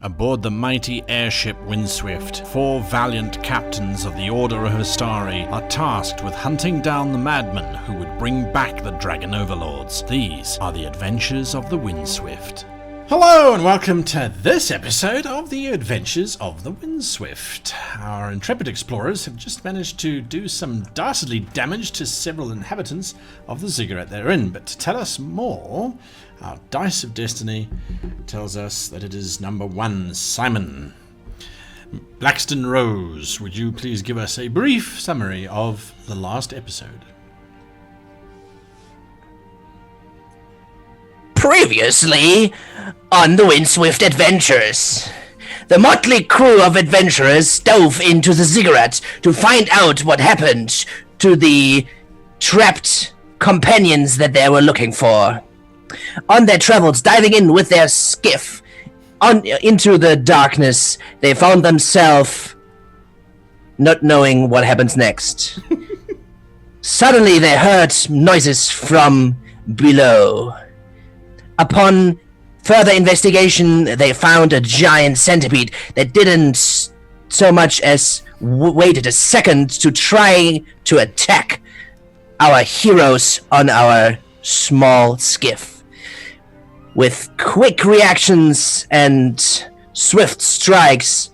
Aboard the mighty airship Windswift, 4 valiant captains of the Order of Astari are tasked with hunting down the madmen who would bring back the Dragon Overlords. These are the adventures of the Windswift. Hello and welcome to this episode of the Adventures of the Windswift. Our intrepid explorers have just managed to do some dastardly damage to several inhabitants of the ziggurat they're in, but to tell us more, our Dice of Destiny tells us that it is number 1, Simon. Blackston Rose, would you please give us a brief summary of the last episode? Previously on the Windswift Adventures, the motley crew of adventurers dove into the ziggurat to find out what happened to the trapped companions that they were looking for. On their travels, diving in with their skiff into the darkness, they found themselves not knowing what happens next. Suddenly they heard noises from below. Upon further investigation, they found a giant centipede that didn't so much as waited a second to try to attack our heroes on our small skiff. With quick reactions and swift strikes,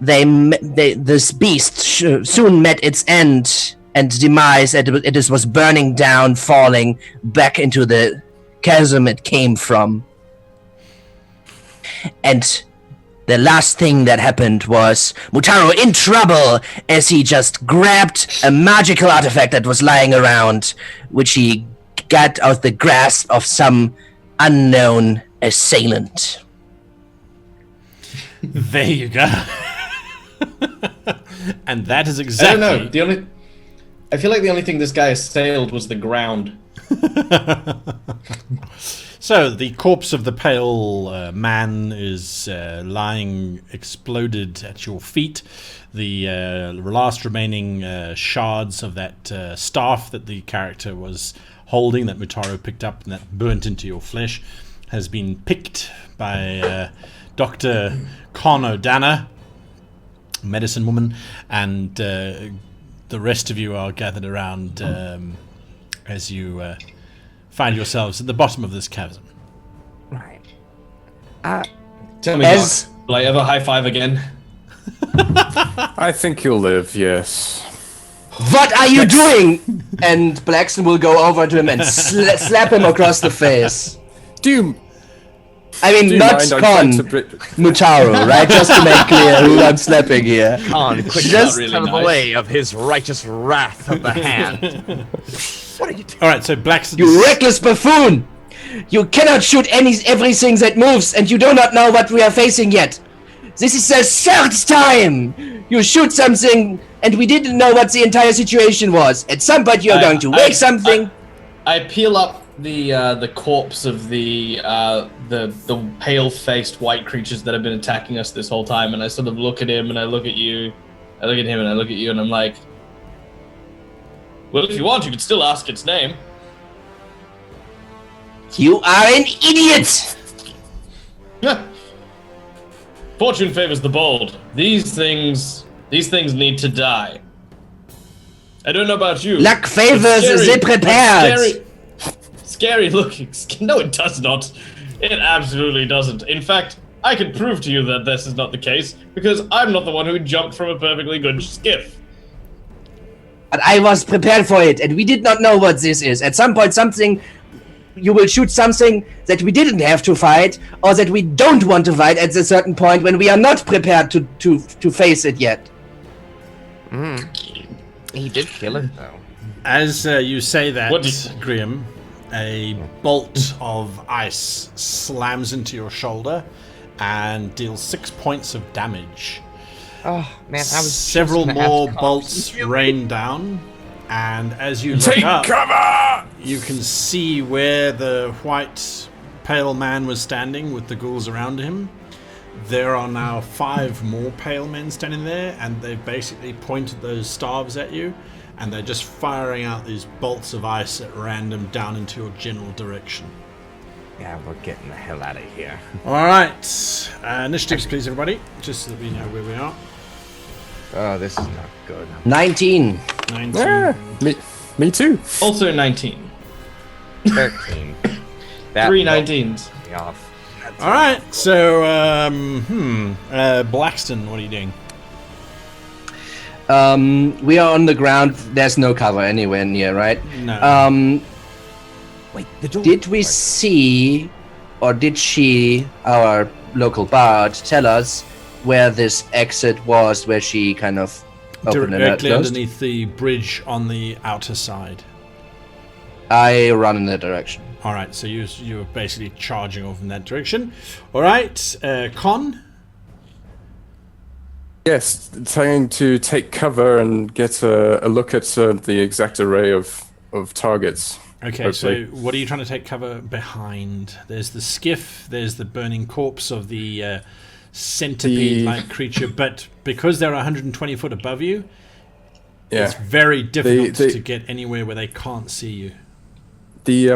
this beast soon met its end and demise. It was burning down, falling back into the chasm it came from. And the last thing that happened was Mutaro in trouble as he just grabbed a magical artifact that was lying around, which he got out the grasp of some unknown assailant. There you go. And that is exactly... I don't know. I feel like the only thing this guy assailed was the ground. So, the corpse of the pale man is lying exploded at your feet. The last remaining shards of that staff that the character was holding, that Mutaro picked up and that burnt into your flesh, has been picked by Dr. Con O'Dana, medicine woman, and the rest of you are gathered around as you find yourselves at the bottom of this chasm. Right. Tell me, Doc, will I ever high five again? I think you'll live, yes. What are you doing? And Blackston will go over to him and slap him across the face. I mean, not Con, Mutaro, right? Just to make clear who I'm slapping here. Con, quick, just really out of the way of his righteous wrath of the hand. What are you doing? Alright, so Blackston... You reckless buffoon! You cannot shoot everything that moves, and you do not know what we are facing yet. This is the third time you shoot something, and we didn't know what the entire situation was. At some point, you're going to wake something. I peel up the corpse of the pale-faced white creatures that have been attacking us this whole time, and I sort of look at him, and I look at you, I look at him, and I look at you, and I'm like, well, if you want, you can still ask its name. You are an idiot! Fortune favors the bold. These things need to die. I don't know about you. Luck favors the prepared. Scary looking. No, it does not. It absolutely doesn't. In fact, I can prove to you that this is not the case, because I'm not the one who jumped from a perfectly good skiff. But I was prepared for it, and we did not know what this is. At some point, you will shoot something that we didn't have to fight, or that we don't want to fight at a certain point when we are not prepared to face it yet. He did kill it, though. As you say that, Graham, a bolt of ice slams into your shoulder and deals 6 points of damage. Oh, man, I was several more bolts rain down, and as you look up, cover! You can see where the white pale man was standing with the ghouls around him. There are now 5 more pale men standing there, and they've basically pointed those staves at you, and they're just firing out these bolts of ice at random down into your general direction. Yeah, we're getting the hell out of here. All right. Initiatives, please, everybody. Just so that we know where we are. Oh, this is not good. 19. 19. Yeah, me too. Also 19. 13. That 3 19s. rolled me off. All right. So, Blackston, what are you doing? We are on the ground. There's no cover anywhere near, right? No. Wait, the door. Did we see, or did she, our local bard, tell us where this exit was, where she kind of opened and Directly closed? underneath the bridge on the outer side. I run in that direction. All right. So you're basically charging off in that direction. All right. Con. Yes, trying to take cover and get a look at the exact array of targets. Okay, Hopefully. so what are you trying to take cover behind? There's the skiff, there's the burning corpse of the centipede-like creature, but because they're 120 foot above you, Yeah. it's very difficult they- to get anywhere where they can't see you. The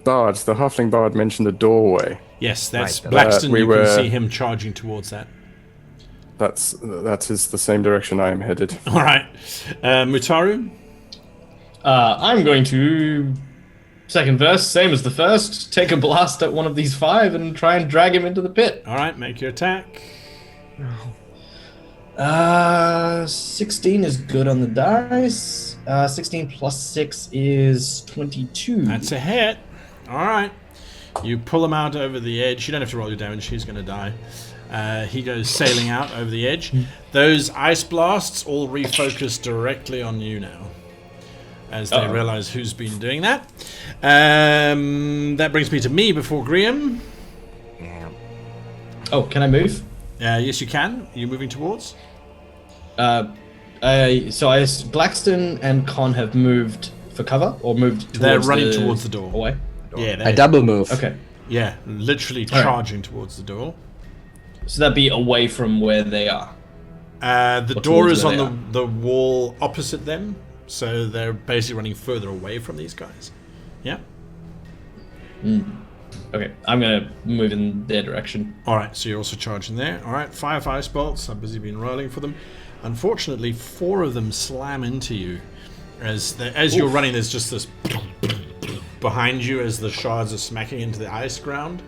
bard, the halfling bard, mentioned a doorway. Yes, that's Right, Blackston. we you were- can see him charging towards that. That is the same direction I am headed. All right, Mutaru. I'm going to second verse, same as the first. Take a blast at one of these 5 and try and drag him into the pit. All right, make your attack. 16 is good on the dice. 16 plus 6 is 22. That's a hit. All right, you pull him out over the edge. You don't have to roll your damage. He's going to die. He goes sailing out over the edge. Those ice blasts all refocus directly on you now, as they realize who's been doing that. That brings me to me before Graham. Yeah. Oh, can I move? Yes, you can. Are you moving towards? Blackston and Con have moved for cover, or moved towards They're running towards the door. Away? Yeah, I double move. Okay. yeah, literally right. charging towards the door. So that'd be away from where they are. The Or door towards is where on the wall opposite them, so they're basically running further away from these guys. Yeah. Okay, I'm gonna move in their direction. All right, so you're also charging there. All right, 5 ice bolts. I've busy been rolling for them. Unfortunately, 4 of them slam into you. As you're running, there's just this behind you as the shards are smacking into the ice ground.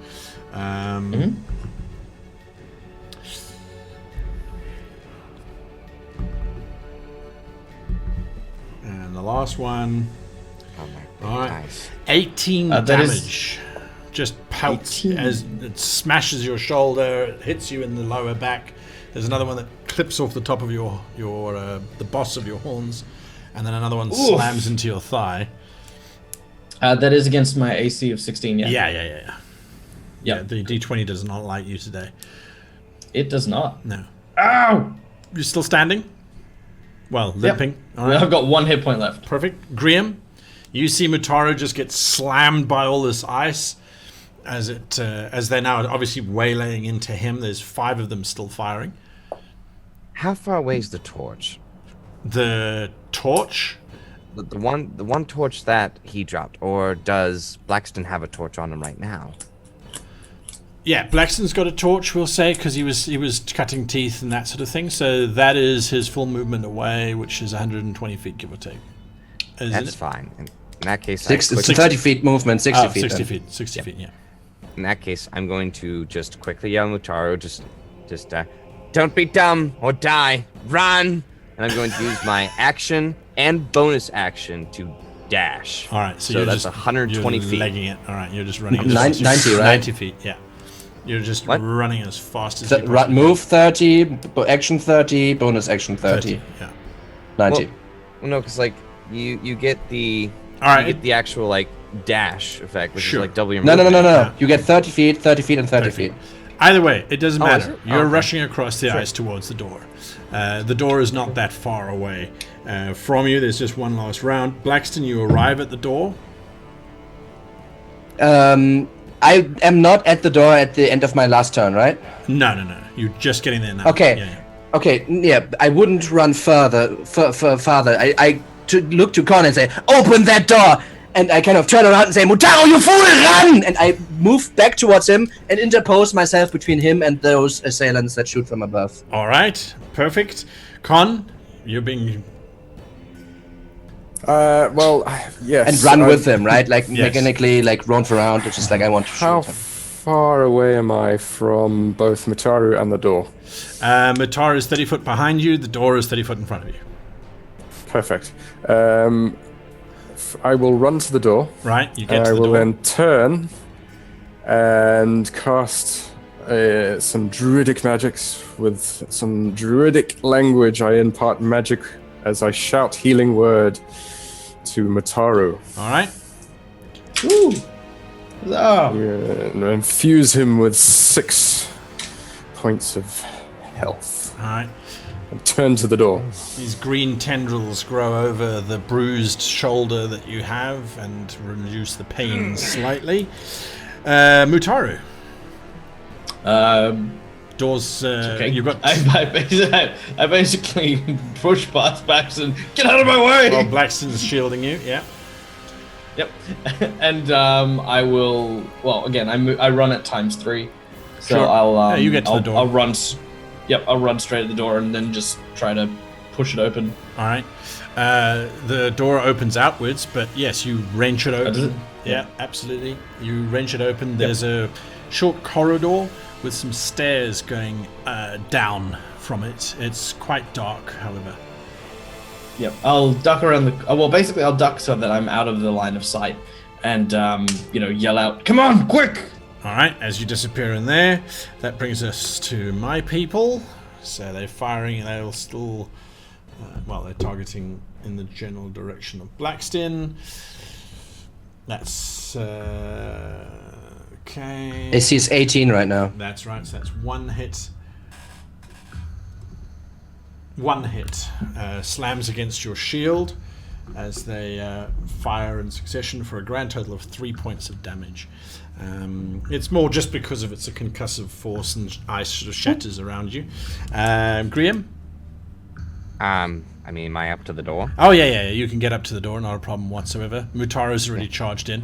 And the last one. Oh my All right. Nice. 18 that damage. Just pouts 18. as it smashes your shoulder, it hits you in the lower back. There's another one that clips off the top of your the boss of your horns, and then another one slams into your thigh. That is against my AC of 16, yeah. Yeah. Yep. The D20 does not like you today. It does not. No. Ow! You're still standing? Well, limping. All right. I've got 1 hit point left. Perfect. Graham, you see Mutaru just get slammed by all this ice as they're now obviously waylaying into him. There's 5 of them still firing. How far away is the torch? The torch? The one torch that he dropped, or does Blackston have a torch on him right now? Yeah, Blackston's got a torch, we'll say, because he was cutting teeth and that sort of thing. So that is his full movement away, which is 120 feet, give or take. Isn't That's it? fine. In that case, It's I 30 feet movement, 60 Oh, feet. 60 then. feet. 60 feet, yeah. in that case, I'm going to just quickly yell Mutaru, just don't be dumb or die, run! And I'm going to use my action and bonus action to dash. All right, so So you're that's just 120 you're feet. legging it. All right, you're just running. As 90, fast as- right? 90 feet, yeah. You're just What? running as fast as you Th- possibly move 30, action 30, bonus action 30. 30, yeah. 90. Well, no, because like you get the All right. you get the actual like dash effect, which Sure. is like double your No. movement. Yeah. You get 30 feet, and 30 feet. Either way, it doesn't Oh, is matter. it? You're Okay. rushing across the ice towards the door. The door is not that far away from you. There's just one last round. Blackston, you arrive at the door. I am not at the door at the end of my last turn, right? No. You're just getting there now. Okay. Yeah. Okay, yeah, I wouldn't run farther. I look to Con and say, open that door! And I kind of turn around and say, Mutaro, you fool, run! And I move back towards him and interpose myself between him and those assailants that shoot from above. All right, perfect. Con, you're being... Well, yes. And run with them, right? Like, Yes. mechanically, like, roam around. It's just like I want to How shoot him. far away am I from both Mutaru and the door? Mutara is 30 foot behind you. The door is 30 foot in front of you. Perfect. I will run to the door. Right, you get And to I the will door. then turn and cast some druidic magics with some druidic language. I impart magic as I shout healing word to Mutaru. All right. Woo! Oh. And infuse him with 6 points of health. All right. And turn to the door. These green tendrils grow over the bruised shoulder that you have and reduce the pain slightly. Mutaru. Doors. Okay. You've got. I basically push past Bax and get out of my way. Well, Blackston's shielding you. Yeah. Yep. And I will. Well, again, I run at _3, so Sure. I'll. Yeah, you get to the door. I'll run. Yep, I'll run straight at the door and then just try to push it open. All right. The door opens outwards, but yes, you wrench it open. does it? Yeah, absolutely. You wrench it open. There's a short corridor with some stairs going down from it. It's quite dark, however. Yep. I'll duck around the. Well, basically, I'll duck so that I'm out of the line of sight, and yell out, "Come on, quick!" All right, as you disappear in there, that brings us to my people. So they're firing, and they'll still, they're targeting in the general direction of Blackston. That's okay. AC is 18 right now. That's right. So that's one hit. One hit slams against your shield as they fire in succession for a grand total of 3 points of damage. It's more just because of it's a concussive force and ice sort of shatters around you. Graham? Am I up to the door? Oh, yeah. You can get up to the door, not a problem whatsoever. Mutaro's already charged in.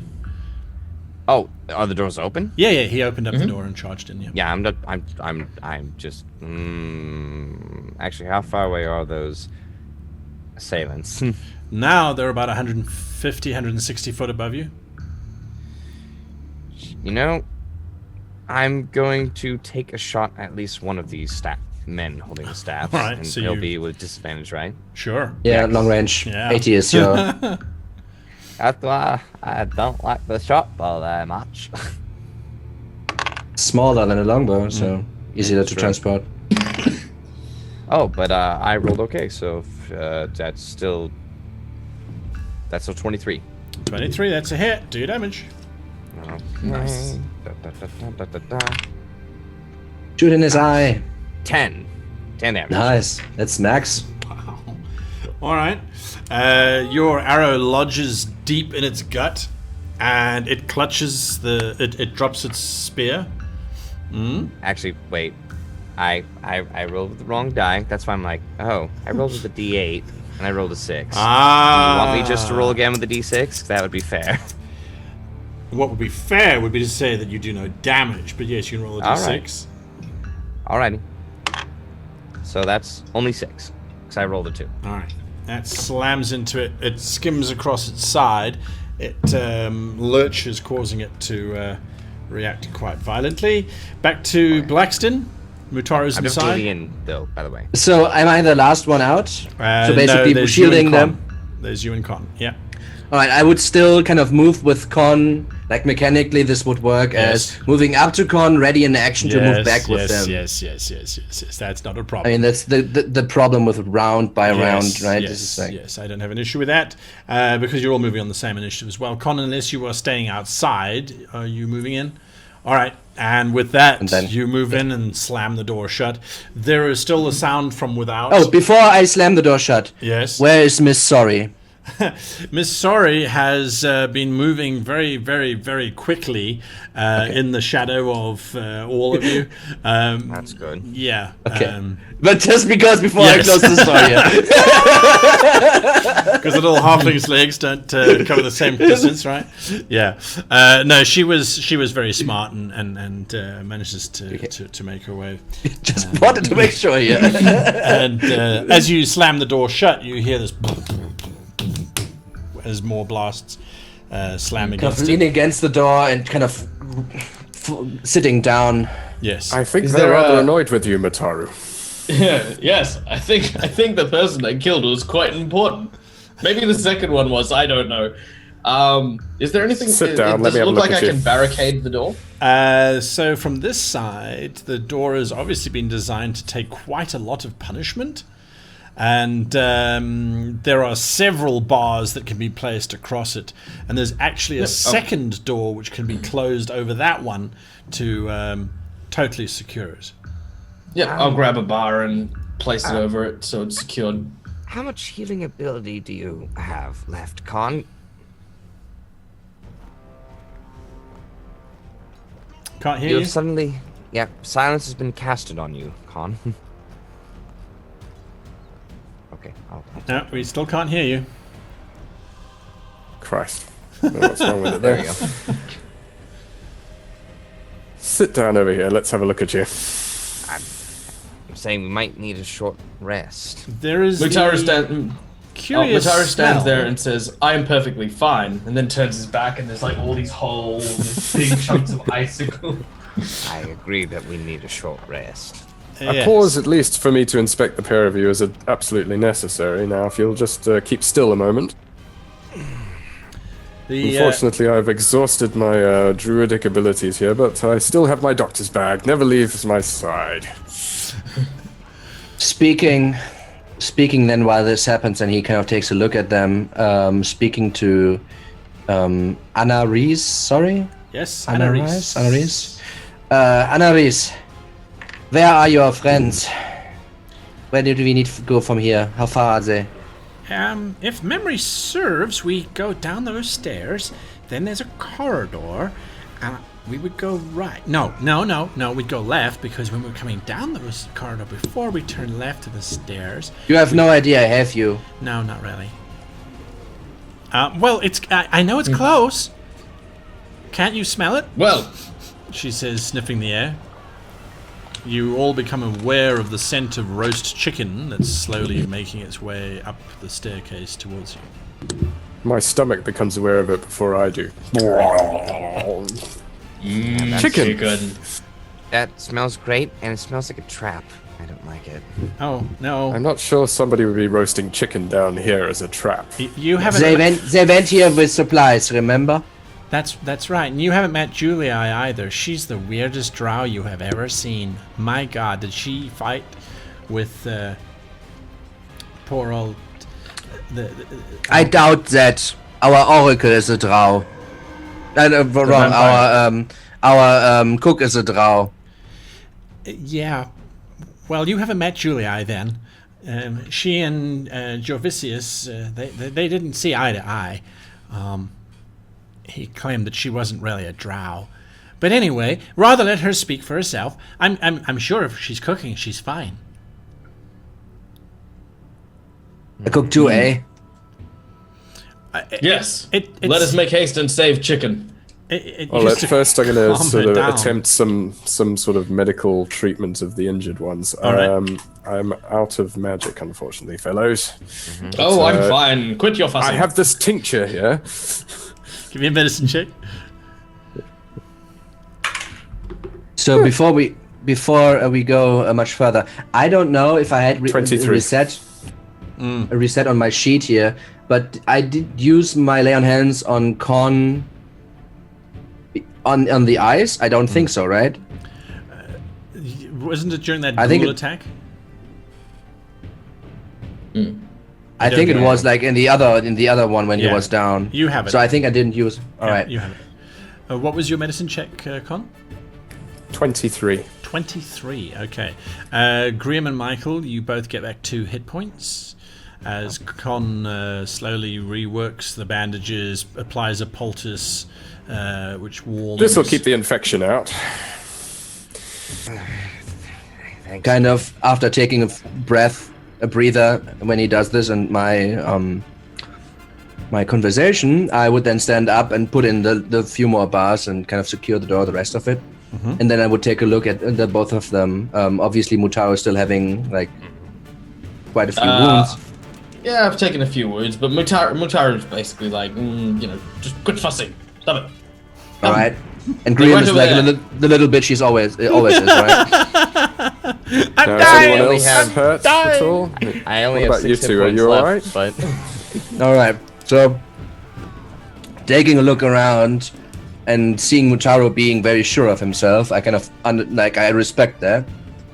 Oh, are the doors open? Yeah, he opened up the door and charged in, yeah. Yeah, I'm just. Actually, how far away are those assailants? Now they're about 150, 160 foot above you. You know, I'm going to take a shot at least one of these men holding the staffs. All right, and so he'll you- be with disadvantage, right? Sure. Yeah, long range. Yeah. 80 is your... That's why I don't like the shotbow very much. smaller than a longbow, so easier to true. transport. Oh, but I rolled okay, so that's still 23. 23, that's a hit. Do damage. Okay. Nice. Da. Shoot in his eye. 10 damage. Nice. That's max. Wow. All right. Your arrow lodges deep in its gut, and it clutches it drops its spear. Actually, wait. I rolled with the wrong die. That's why I'm like, oh, I rolled with a D8 and I rolled a 6. Ah. You want me just to roll again with the D6? That would be fair. What would be fair would be to say that you do no damage, but yes, you can roll a All d6. Alrighty. So that's only 6, because I rolled a 2. All right. That slams into it. It skims across its side. It lurches, causing it to react quite violently. Back to Blackston. Mutaro's I'm just inside. moving in, though, by the way. So am I the last one out? So No, basically there's you and shielding Con. them. There's you and Con. Yeah. Alright, I would still kind of move with Con. Like mechanically this would work Yes. as moving up to Con, ready in action to move back with them. Yes. That's not a problem. I mean, that's the problem with round by round, right? Yes, This is like, yes, I don't have an issue with that because you're all moving on the same initiative as well. Con, unless you are staying outside, are you moving in? All right, and with that, And then- you move in and slam the door shut. There is still a sound from without. Oh, before I slam the door shut, yes. where is Miss Sorry? Miss Sorry has been moving very, very, very quickly in the shadow of all of you. That's good. Yeah. Okay. But just because before I close the story, because the little halfling's legs don't cover the same distance, right? Yeah. No, she was very smart and manages to make her way. just wanted to make sure here. And as you slam the door shut, you hear this as more blasts slam Kind against of it. leaning against the door and kind of sitting down. Yes. I think Is they're there rather a- annoyed with you, Mataru. Yes, I think the person I killed was quite important. Maybe the second one was. I don't know. Is there anything? Sit down, let Does me it have a look look like at I you. can barricade the door? So from this side, the door has obviously been designed to take quite a lot of punishment. And there are several bars that can be placed across it. And there's actually a second door which can be closed over that one to totally secure it. Yeah, I'll grab a bar and place it over it so it's secured. How much healing ability do you have left, Con? Can't hear You you? have suddenly... Yeah, silence has been casted on you, Con. Okay, I'll No, we still can't hear you. Christ. I don't know what's wrong with it There there. you go. Sit down over here. Let's have a look at you. I'm saying we might need a short rest. There is Mataru curious Mataru stands smell. there and says, "I am perfectly fine," and then turns his back, and there's like all these holes, big chunks of icicle. I agree that we need a short rest. A Yes. pause, at least, for me to inspect the pair of you is absolutely necessary. Now, if you'll just keep still a moment. The, Unfortunately, I've exhausted my druidic abilities here, but I still have my doctor's bag. Never leaves my side. Speaking then while this happens, and he kind of takes a look at them, speaking to Anna Reese, sorry? yes, Anna Anna Reese? Reese. Anna Reese? Anna Reese, where are your friends? Where do we need to go from here? How far are they? If memory serves, we go down those stairs, then there's a corridor, and we would go right. No, we'd go left, because when we're coming down those corridor before we turn left to the stairs. You have no idea, have you? No, not really. Well, I know it's close. Can't you smell it? Well, She says, sniffing the air. You all become aware of the scent of roast chicken that's slowly making its way up the staircase towards you. My stomach becomes aware of it before I do. Chicken! chicken. That smells great, and it smells like a trap. I don't like it. Oh, no. I'm not sure somebody would be roasting chicken down here as a trap. You haven't... They went here with supplies, remember? That's right, and you haven't met Julia either. She's the weirdest drow you have ever seen. My god, did she fight with poor old... I doubt that our oracle is a drow. Wrong, our cook is a drow. Yeah. Well, you haven't met Julia then. She and Jovicius, they didn't see eye to eye. He claimed that she wasn't really a drow. But anyway, rather let her speak for herself. I'm sure if she's cooking, she's fine. A cook too, eh? Yes. It's- Let us make haste and save chicken. Well, at first I'm going to calm sort her of down. attempt some sort of medical treatment of the injured ones. right. I'm out of magic, unfortunately, fellows. Oh, I'm uh, fine. Quit your fussing. I have this tincture here. Give me a medicine check. So before we go much further, I don't know if I had 23. a reset on my sheet here, but I did use my lay on hands on Con on the eyes. I don't think so, right? Wasn't it during that I think ghoul it- attack? I think it don't was like in the other one when he Yeah. was down. You have it. So I think I didn't use. All right. You have it. What was your medicine check, Con? 23. 23, okay. Graham and Michael, you both get back 2 hit points. as Con slowly reworks the bandages, applies a poultice, which warms. This will keep the infection out. Thanks. Kind of after taking a breather when he does this, and my conversation, I would then stand up and put in the few more bars and kind of secure the door, the rest of it. And then I would take a look at the both of them. Obviously, Mutaro is still having like quite a few wounds. Yeah, I've taken a few wounds, but Mutaro's basically like, just quit fussing. Stop it. All right. And Graham right is over like there. the little bitch she's always is, right? I'm Now, dying! is anyone else have hurt at all? I only What have about you 6 two? hit Are points you left, but All right. So, taking a look around and seeing Mutaro being very sure of himself, I kind of I respect that,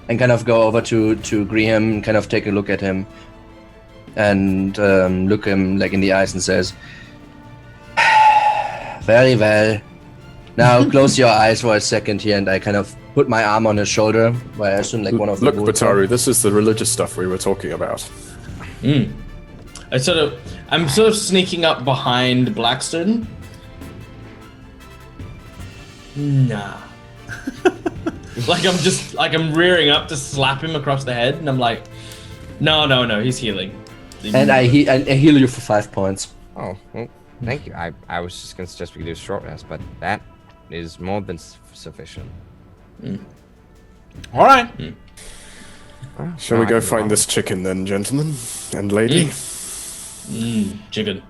and kind of go over to Graham and kind of take a look at him, and look him like in the eyes and says, "Very well. Now close your eyes for a second here," and I kind of put my arm on his shoulder, where I assume like one of the Look, wounds- Bataru, this is the religious stuff we were talking about. I'm sort of sneaking up behind Blackstone. Nah. I'm rearing up to slap him across the head, and I'm like, no, he's healing. And I heal you for 5 points. oh, well, thank you. I was just gonna suggest we do a short rest, but that is more than sufficient. All right. Shall we go find this chicken then, gentlemen and lady? Chicken.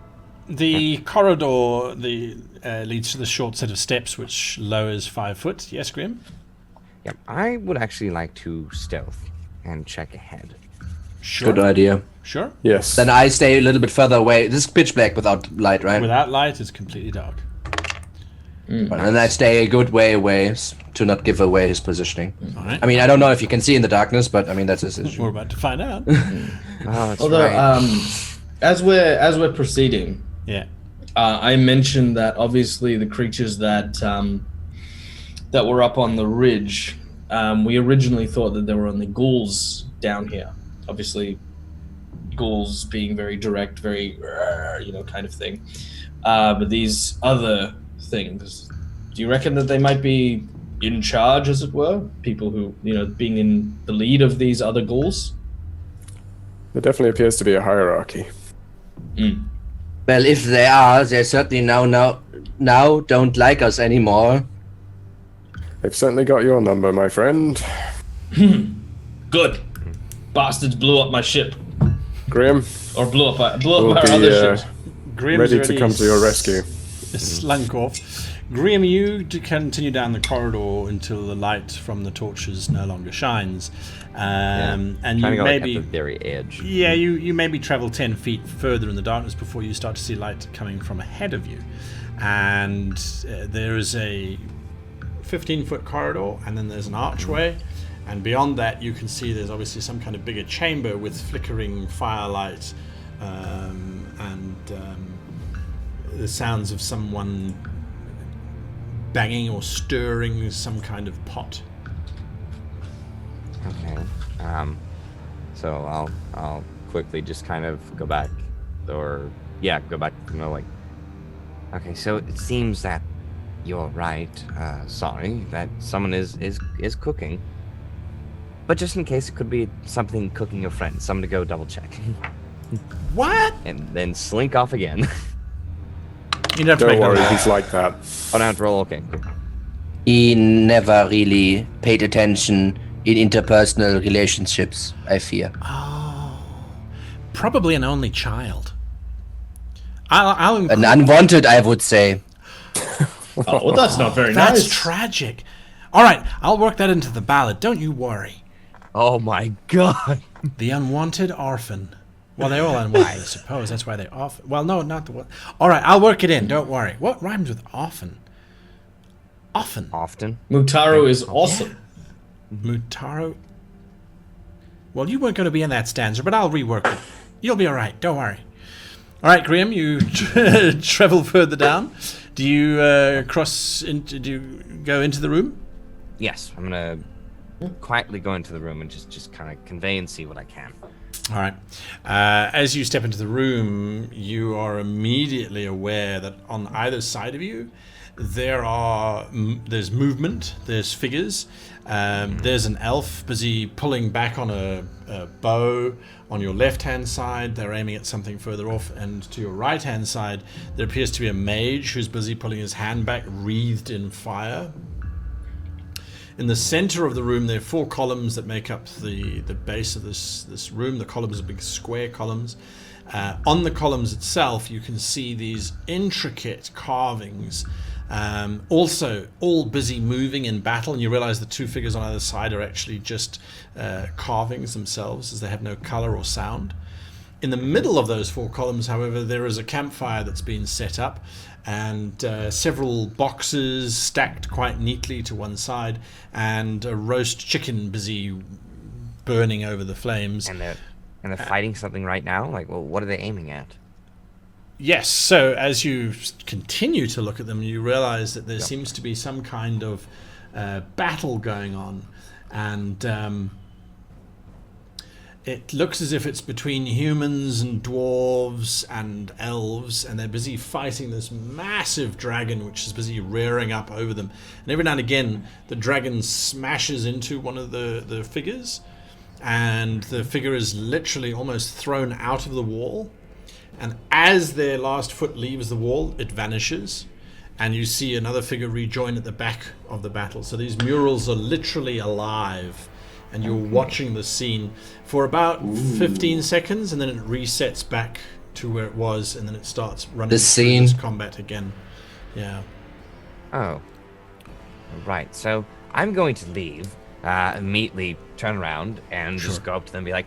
The corridor leads to the short set of steps, which lowers 5 foot. Yes, Grim? Yep, I would actually like to stealth and check ahead. Sure. Good idea. Sure. Yes. Then I stay a little bit further away. This is pitch black without light, right? Without light, it's completely dark. And then I stay a good way away to not give away his positioning. All right. I mean, I don't know if you can see in the darkness, but I mean that's his issue. We're about to find out. Oh, that's Although, right. as we're proceeding, Yeah. I mentioned that obviously the creatures that were up on the ridge, we originally thought that they were only ghouls down here. Obviously, ghouls being very direct, very kind of thing. But these other things, do you reckon that they might be in charge, as it were? People who, being in the lead of these other ghouls? There definitely appears to be a hierarchy. Well, if they are, they certainly now don't like us anymore. They've certainly got your number, my friend. Good. Bastards blew up my ship. Grim, Or blew up our we'll other be ships. Grim's ready to already come to your rescue. slunk off. Grim, you continue down the corridor until the light from the torches no longer shines. And Trying you to go like, at maybe... the very edge. Yeah, you maybe travel 10 feet further in the darkness before you start to see light coming from ahead of you. And there is a 15-foot corridor, and then there's an archway. And beyond that, you can see there's obviously some kind of bigger chamber with flickering firelight and the sounds of someone banging or stirring some kind of pot. Okay. So I'll quickly just kind of go back, go back. Okay. So it seems that you're right. Sorry that someone is cooking. But just in case, it could be something cooking your friend. Someone to go double check. What? And then slink off again. You don't have to Don't make worry, that. he's like that. Oh, now to roll. Okay. Cool. He never really paid attention in interpersonal relationships, I fear. Probably an only child. I'll An unwanted, I would say. Oh, well, that's not very That's nice. tragic. All right, I'll work that into the ballad. Don't you worry. Oh my god. The unwanted orphan. Well, they're all unwanted, I suppose. That's why they're orphan. Well, no, not the one. All right, I'll work it in. Don't worry. What rhymes with orphan? Often. Often. Mutaro is awesome. Mutaro. Well, you weren't going to be in that stanza, but I'll rework it. You'll be all right. Don't worry. All right, Graham, you travel further down. Do you do you go into the room? Yes, I'm gonna quietly go into the room and just kind of convey and see what I can. All right. As you step into the room, you are immediately aware that on either side of you, there's movement, there's figures. There's an elf busy pulling back on a bow on your left-hand side. They're aiming at something further off. And to your right-hand side, there appears to be a mage who's busy pulling his hand back, wreathed in fire. In the center of the room, there are 4 columns that make up the base of this room. The columns are big square columns. On the columns itself, you can see these intricate carvings, also all busy moving in battle, and you realize the 2 figures on either side are actually just carvings themselves, as they have no color or sound. In the middle of those 4 columns, however, there is a campfire that's been set up, and several boxes stacked quite neatly to one side, and a roast chicken busy burning over the flames. And they're fighting something right now? Like, well, what are they aiming at? Yes, so as you continue to look at them, you realize that there seems to be some kind of battle going on, and it looks as if it's between humans and dwarves and elves, and they're busy fighting this massive dragon which is busy rearing up over them. And every now and again, the dragon smashes into one of the figures, and the figure is literally almost thrown out of the wall. And as their last foot leaves the wall, it vanishes, and you see another figure rejoin at the back of the battle. So these murals are literally alive, and you're watching the scene for about 15 seconds, and then it resets back to where it was, and then it starts running The scene. through this combat again. Yeah. Oh. Right, so I'm going to leave, immediately turn around, and just go up to them and be like,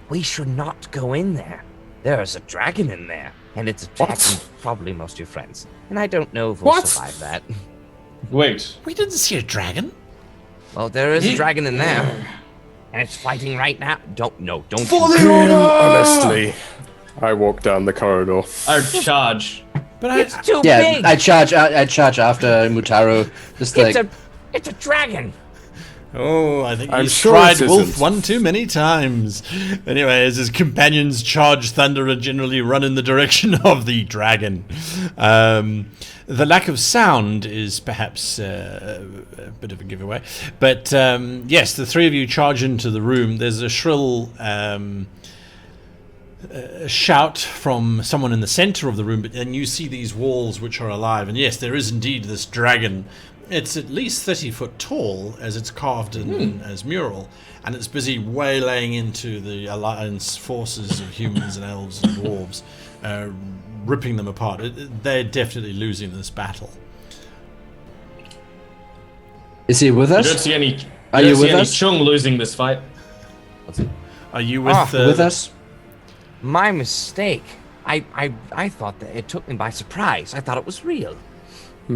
we should not go in there. There's a dragon in there, and it's attacking probably most of your friends. And I don't know if we'll survive that. Wait. We didn't see a dragon. Well, there is a dragon in there, and it's fighting right now. Don't Honestly, I walk down the corridor. I charge. But It's too Yeah, big. I charge after Mutaro. Just like It's a dragon. Oh, I think I'm he's sure tried it Wolf isn't. one too many times. Anyway, as his companions charge thunder and generally run in the direction of the dragon. The lack of sound is perhaps a bit of a giveaway. But yes, the 3 of you charge into the room. There's a shrill shout from someone in the center of the room, but then you see these walls which are alive. And yes, there is indeed this dragon. It's at least 30 foot tall, as it's carved in as mural, and it's busy waylaying into the alliance forces of humans and elves and dwarves, ripping them apart. They're definitely losing this battle. Is he with You us? don't see any. Are you you don't see with any us? Chung losing this fight. Are you with With us? My mistake. I thought that it took me by surprise. I thought it was real.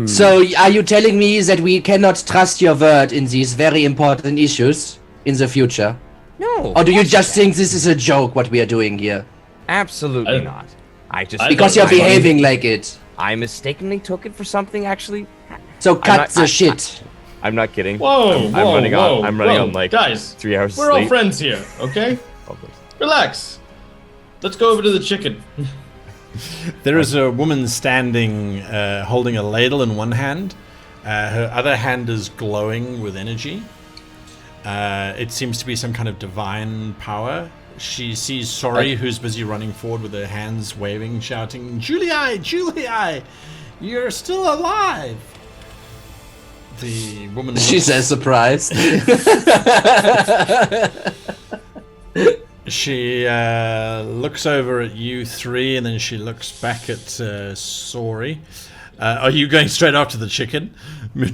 So, are you telling me that we cannot trust your word in these very important issues in the future? No. Or do you of course just not. think this is a joke, what we are doing here? Absolutely I- not. I just Because you're behaving like it. I mistakenly took it for something actually. So cut not- the shit. I'm not kidding. Whoa, I'm whoa, running whoa, on. I'm running whoa. on like Guys, 3 hours we're all sleep. friends here, okay? Relax. Let's go over to the chicken. There is a woman standing, holding a ladle in one hand. Her other hand is glowing with energy. It seems to be some kind of divine power. She sees Sori, who's busy running forward with her hands waving, shouting, Julii, Julii, you're still alive. The woman She says surprise. She looks over at you 3, and then she looks back at Sori. Are you going straight after the chicken? We're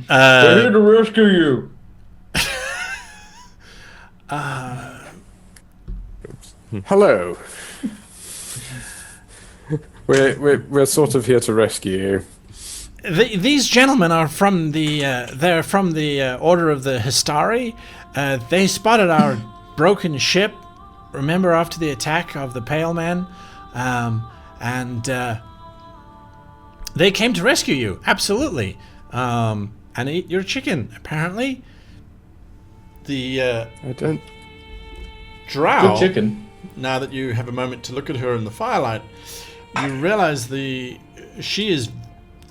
here to rescue you. Hello. We're sort of here to rescue you. These gentlemen are from they're from the Order of the Histari. They spotted our broken ship, remember, after the attack of the Pale Man? And they came to rescue you, absolutely. And eat your chicken, apparently. The I don't. drow, Good chicken. now that you have a moment to look at her in the firelight, you realize she is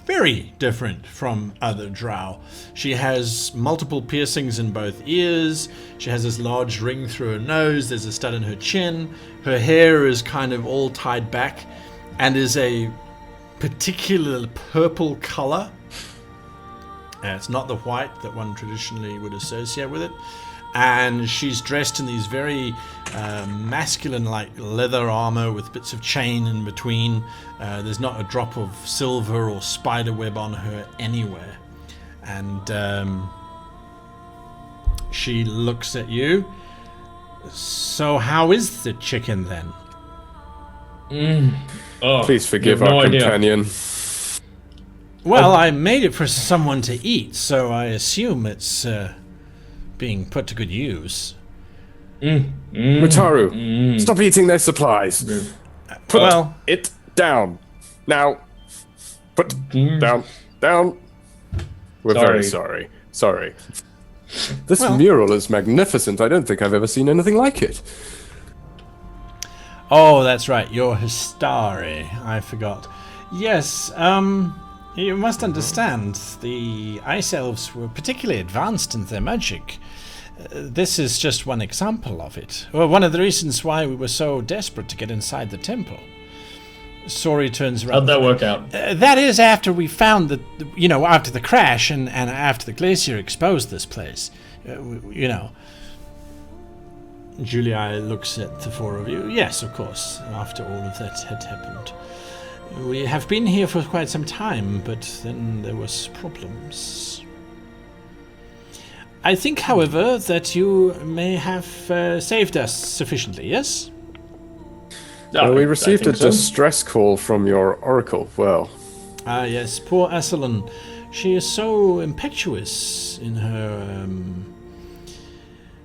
very different from other drow. She has multiple piercings in both ears. She has this large ring through her nose. There's a stud in her chin. Her hair is kind of all tied back and is a particular purple color. It's not the white that one traditionally would associate with it. And she's dressed in these very masculine-like leather armor with bits of chain in between. There's not a drop of silver or spider web on her anywhere. And she looks at you. So how is the chicken then? Oh, Please forgive you have our no idea. companion. Well, I made it for someone to eat, so I assume it's being put to good use. Mutaru, stop eating their supplies. Put it down. Now. Put down. We're very sorry. Sorry. This mural is magnificent. I don't think I've ever seen anything like it. Oh, that's right. You're Histari. I forgot. Yes, you must understand, the Ice Elves were particularly advanced in their magic. This is just one example of it. Well, one of the reasons why we were so desperate to get inside the temple. Sori turns around. How'd that work out? That is after we found after the crash and after the glacier exposed this place. Julia looks at the four of you. Yes, of course, after all of that had happened. We have been here for quite some time, but then there was problems. I think, however, that you may have saved us sufficiently, yes? We received a think so. distress call from your oracle. Well, Ah, yes, poor Asselin. She is so impetuous in her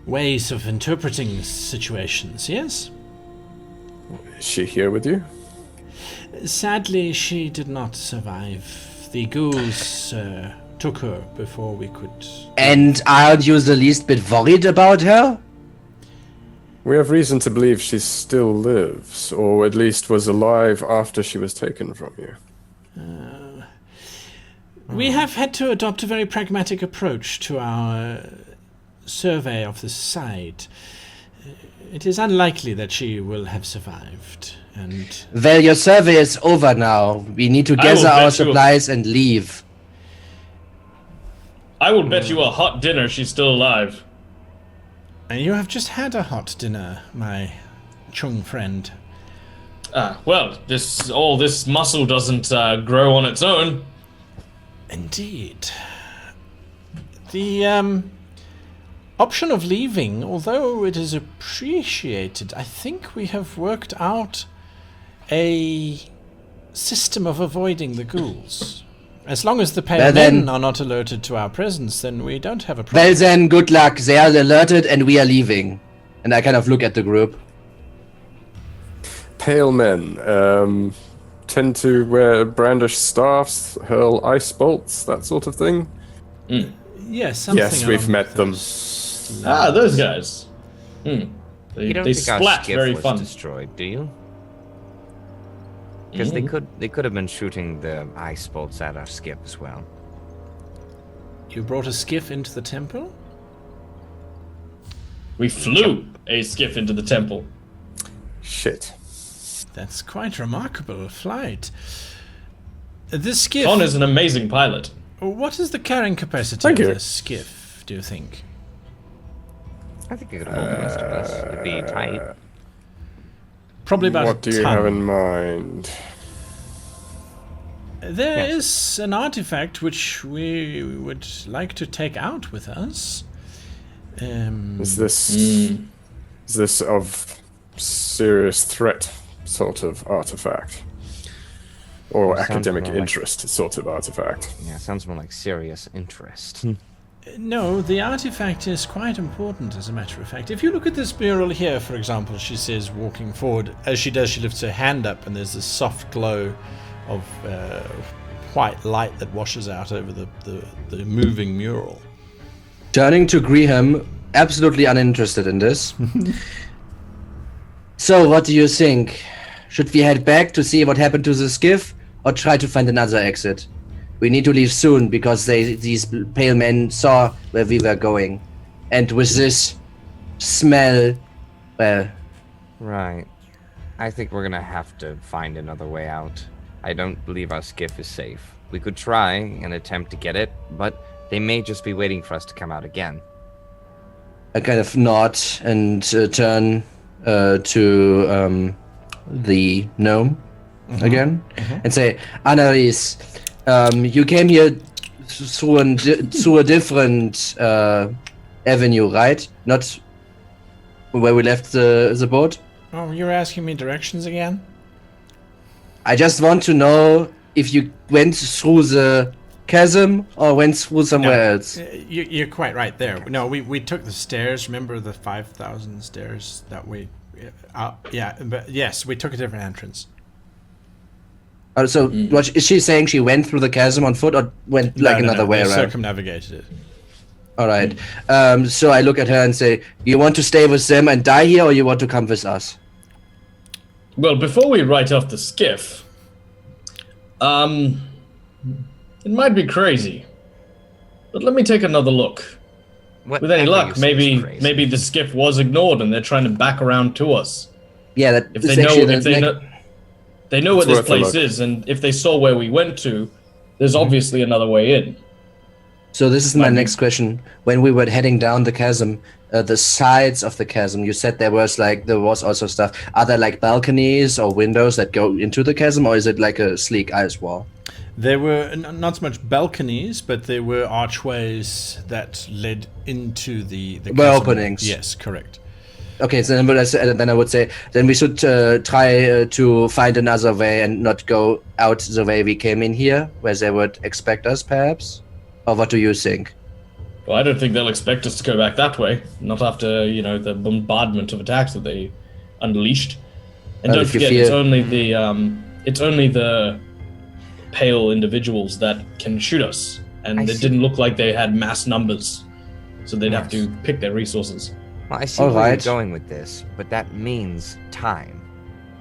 ways of interpreting situations, yes? is she here with you? Sadly, she did not survive. The ghouls took her before we could... And aren't you the least bit worried about her? We have reason to believe she still lives, or at least was alive after she was taken from you. We have had to adopt a very pragmatic approach to our survey of the site. It is unlikely that she will have survived, and... Well, your survey is over now. We need to gather our supplies and leave. I will bet you a hot dinner she's still alive. And you have just had a hot dinner, my Chung friend. Well, all this muscle doesn't grow on its own. Indeed. The option of leaving, although it is appreciated, I think we have worked out a system of avoiding the ghouls. As long as the pale men are not alerted to our presence, then we don't have a problem. Well then, good luck. They are alerted and we are leaving. And I kind of look at the group. Pale men tend to brandish staffs, hurl ice bolts, that sort of thing. Yes, something Yes, we've along met them. those Those guys. You don't They think our splat skiff very was fun. destroyed, do you? Because they could have been shooting the ice bolts at our skiff as well. You brought a skiff into the temple? We flew a skiff into the temple. Shit. That's quite remarkable flight. This skiff... Con is an amazing pilot. What is the carrying capacity Thank of you. this skiff, do you think? I think it could hold the rest of us. It'd be tight. Probably about What do a you ton. have in mind? There is an artifact which we would like to take out with us. Is this of serious threat sort of artifact? Or Sounds academic more like- interest sort of artifact? Yeah, sounds more like serious interest. No, the artifact is quite important, as a matter of fact. If you look at this mural here, for example, she says, walking forward. As she does, she lifts her hand up, and there's this soft glow of white light that washes out over the moving mural. Turning to Graham, absolutely uninterested in this. So, what do you think? Should we head back to see what happened to the skiff, or try to find another exit? We need to leave soon because these pale men saw where we were going, and with this smell, well, Right. I think we're gonna have to find another way out. I don't believe our skiff is safe. We could try and attempt to get it, but they may just be waiting for us to come out again. I kind of nod and turn to the gnome again and say, Annalise, you came here through a different avenue, right? Not where we left the boat? Oh, you're asking me directions again? I just want to know if you went through the chasm or went through somewhere else. You're quite right there. No, we took the stairs. Remember the 5,000 stairs that we... but yes, we took a different entrance. So, what is she saying? She went through the chasm on foot, or went another way they around? Circumnavigated it. All right. So I look at her and say, "You want to stay with them and die here, or you want to come with us?" Well, before we write off the skiff, it might be crazy, but let me take another look. With any luck, maybe the skiff was ignored and they're trying to back around to us. Yeah, that If is they know, actually they know where It's this worth a place look. is, and if they saw where we went to, there's obviously another way in. So this is my next question. When we were heading down the chasm, the sides of the chasm, you said there was also stuff. Are there like balconies or windows that go into the chasm, or is it like a sleek ice wall? There were not so much balconies, but there were archways that led into the Were chasm. openings. Yes, correct. Okay, so then I would say then we should try to find another way and not go out the way we came in here, where they would expect us, perhaps. Or what do you think? Well, I don't think they'll expect us to go back that way. Not after, the bombardment of attacks that they unleashed. And don't if you forget, fear- it's only the pale individuals that can shoot us. And I it see. didn't look like they had mass numbers. So they'd have to pick their resources. Well, I see All where right. you're going with this, but that means time.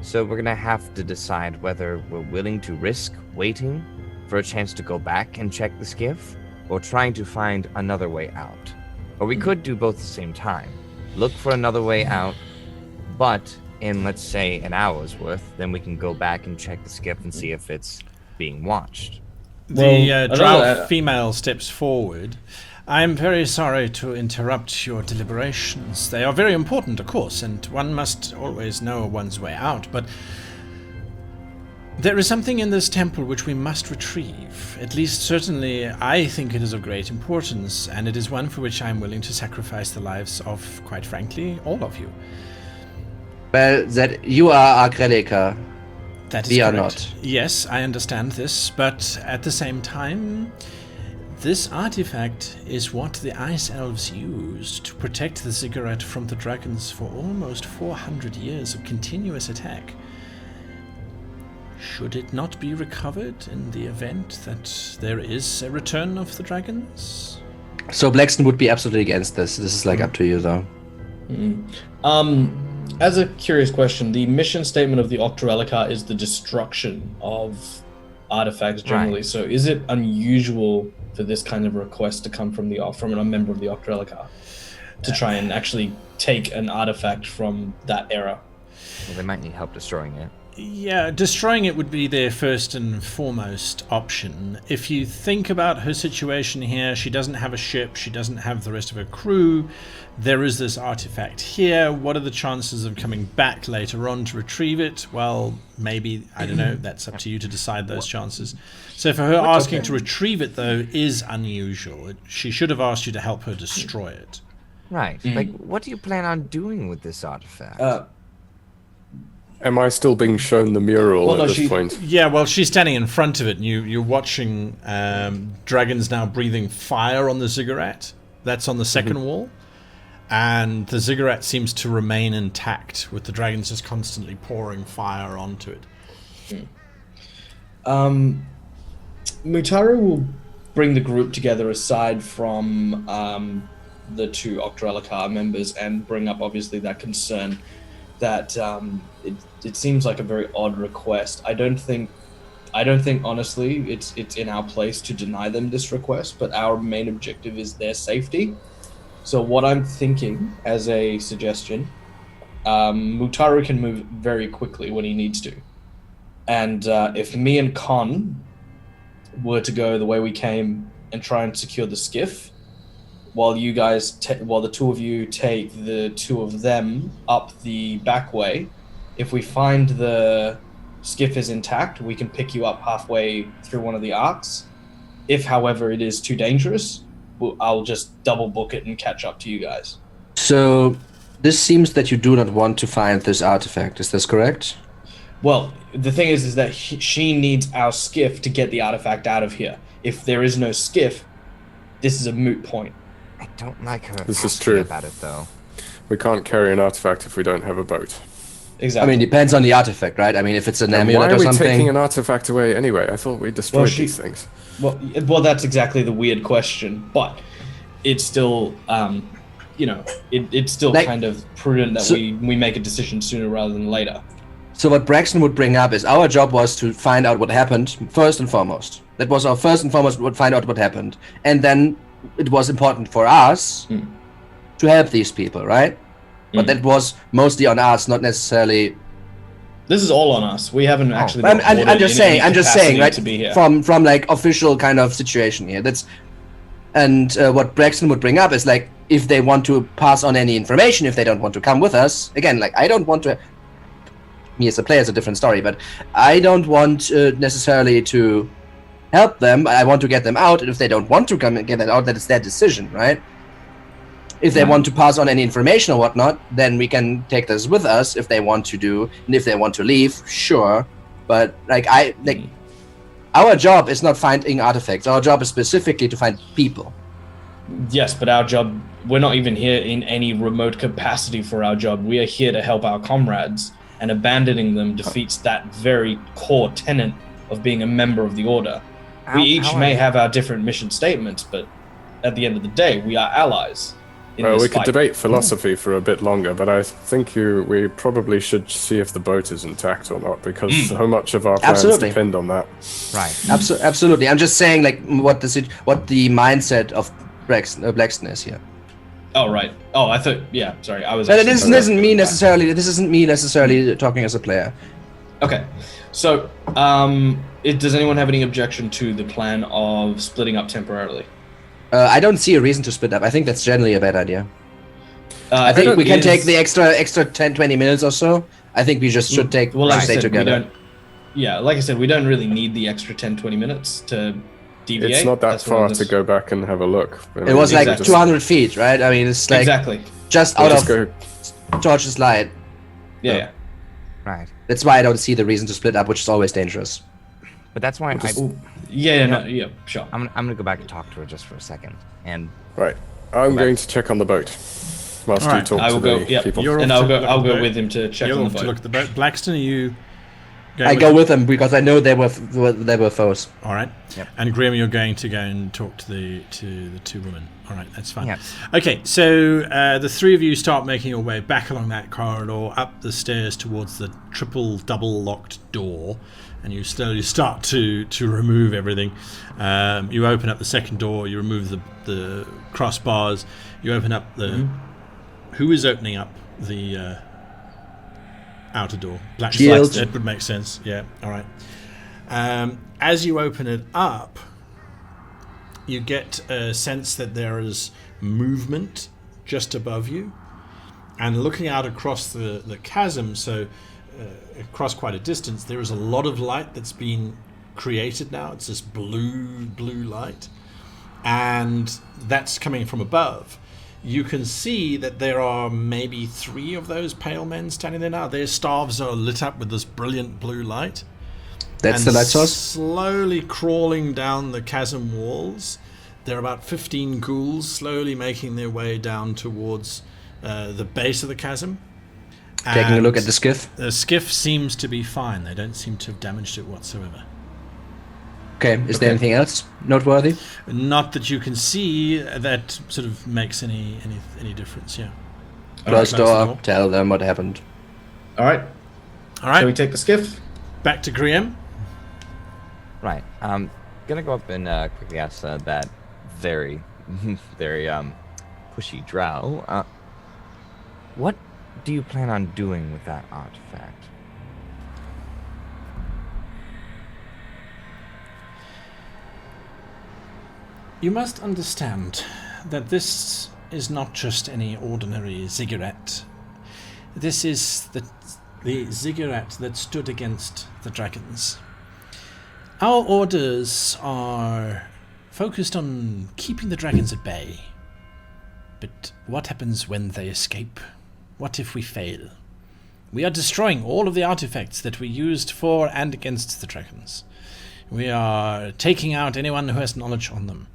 So we're gonna have to decide whether we're willing to risk waiting for a chance to go back and check the skiff, or trying to find another way out. Or we could do both at the same time. Look for another way out, but in, let's say, an hour's worth, then we can go back and check the skiff and see if it's being watched. The drow another- female steps forward. I'm very sorry to interrupt your deliberations. They are very important, of course, and one must always know one's way out, but there is something in this temple which we must retrieve. At least, certainly, I think it is of great importance, and it is one for which I am willing to sacrifice the lives of, quite frankly, all of you. Well, that you are Agrelica. That is We are correct. not. Yes, I understand this, but at the same time, this artifact is what the Ice Elves used to protect the ziggurat from the dragons for almost 400 years of continuous attack. Should it not be recovered in the event that there is a return of the dragons? So Blackstone would be absolutely against this. This is up to you, though. As a curious question, the mission statement of the Octorelica is the destruction of artifacts generally. Right. So is it unusual for this kind of request to come from a member of the Octorelica to try and actually take an artifact from that era? Well, they might need help destroying it. Yeah, destroying it would be their first and foremost option. If you think about her situation here, she doesn't have a ship, she doesn't have the rest of her crew. There is this artifact here. What are the chances of coming back later on to retrieve it? Well, maybe, I don't know, that's up to you to decide those chances. So for her asking to retrieve it, though, is unusual. She should have asked you to help her destroy it. Right. Like, what do you plan on doing with this artifact? Am I still being shown the mural Well, no, at this she- point? Yeah, well, she's standing in front of it, and you're watching dragons now breathing fire on the ziggurat. That's on the second wall. And the ziggurat seems to remain intact, with the dragons just constantly pouring fire onto it. Mutaru will bring the group together aside from the two Octrellicar members and bring up obviously that concern that it seems like a very odd request. I don't think honestly it's in our place to deny them this request, but our main objective is their safety. So what I'm thinking as a suggestion, Mutaru can move very quickly when he needs to. And if me and Con were to go the way we came and try and secure the skiff, while the two of you take the two of them up the back way, if we find the skiff is intact, we can pick you up halfway through one of the arcs. If, however, it is too dangerous, I'll just double book it and catch up to you guys. So, this seems that you do not want to find this artifact. Is this correct? Well, the thing is that she needs our skiff to get the artifact out of here. If there is no skiff, this is a moot point. I don't like her. This is true about it, though. We can't carry an artifact if we don't have a boat. Exactly. I mean, it depends on the artifact, right? I mean, if it's an And amulet why or are we something. taking an artifact away anyway? I thought we destroyed these things. Well, that's exactly the weird question, but it's still, it's still Like, kind of prudent that we make a decision sooner rather than later. So what Braxton would bring up is our job was to find out what happened first and foremost. That was our first and foremost, would find out what happened. And then it was important for us to help these people, right? But that was mostly on us, not necessarily. This is all on us. We haven't actually. I'm just saying, right? To be here. From like official kind of situation here. What Braxton would bring up is like, if they want to pass on any information, if they don't want to come with us, again, like I don't want to. Me as a player is a different story, but I don't want necessarily to help them. I want to get them out, and if they don't want to come and get them out, that is their decision, right? If they want to pass on any information or whatnot, then we can take this with us if they want to do, and if they want to leave, sure. But our job is not finding artifacts. Our job is specifically to find people. Yes, but our job, we're not even here in any remote capacity for our job. We are here to help our comrades, and abandoning them defeats that very core tenet of being a member of the Order. We each may have our different mission statements, but at the end of the day, we are allies. We could debate philosophy for a bit longer, but I think we probably should see if the boat is intact or not, because so much of our plans depend on that. Right. Absolutely. I'm just saying, like, what the mindset of Blackston is here. Oh, right. Oh, I thought. Yeah. Sorry, I was. But this isn't me necessarily. This isn't me necessarily talking as a player. Okay. So, does anyone have any objection to the plan of splitting up temporarily? I don't see a reason to split up. I think that's generally a bad idea. I think we can take the extra 10, 20 minutes or so. I think we just should take stay together. Like I said, we don't really need the extra 10, 20 minutes to deviate. It's not that far to go back and have a look. It was like 200 feet, right? I mean, it's like just out of George's light. Yeah. Right. That's why I don't see the reason to split up, which is always dangerous. But that's why sure. I'm gonna go back and talk to her just for a second. And right, I'm going to check on the boat whilst you talk to the people. And I'll go with him to check on the boat. To look at the boat. Blackston, are you? I go with them because I know they were foes. All right. Yep. And Grim, you're going to go and talk to the two women. All right, that's fine. Yep. Okay, so the three of you start making your way back along that corridor, up the stairs towards the double locked door, and you slowly start to remove everything. You open up the second door. You remove the crossbars. You open up the. Who is opening up the? Outer door. Shield. That would make sense. Yeah. All right. As you open it up, you get a sense that there is movement just above you, and looking out across the chasm, so across quite a distance, there is a lot of light that's been created now. It's this blue light, and that's coming from above. You can see that there are maybe 3 of those pale men standing there now. Their staves are lit up with this brilliant blue light. That's the light source? Slowly crawling down the chasm walls. There are about 15 ghouls slowly making their way down towards the base of the chasm. Taking a look at the skiff? The skiff seems to be fine. They don't seem to have damaged it whatsoever. Okay, is there anything else noteworthy? Not that you can see that sort of makes any difference, yeah. Close the door, door. tell them what happened. All right. All right, Shall we take the skiff? back to Graham. Right. Gonna go up and quickly ask that very, very pushy drow. What do you plan on doing with that artifact? You must understand that this is not just any ordinary ziggurat. This is the ziggurat that stood against the dragons. Our orders are focused on keeping the dragons at bay. But what happens when they escape? What if we fail? We are destroying all of the artifacts that we used for and against the dragons. We are taking out anyone who has knowledge on them.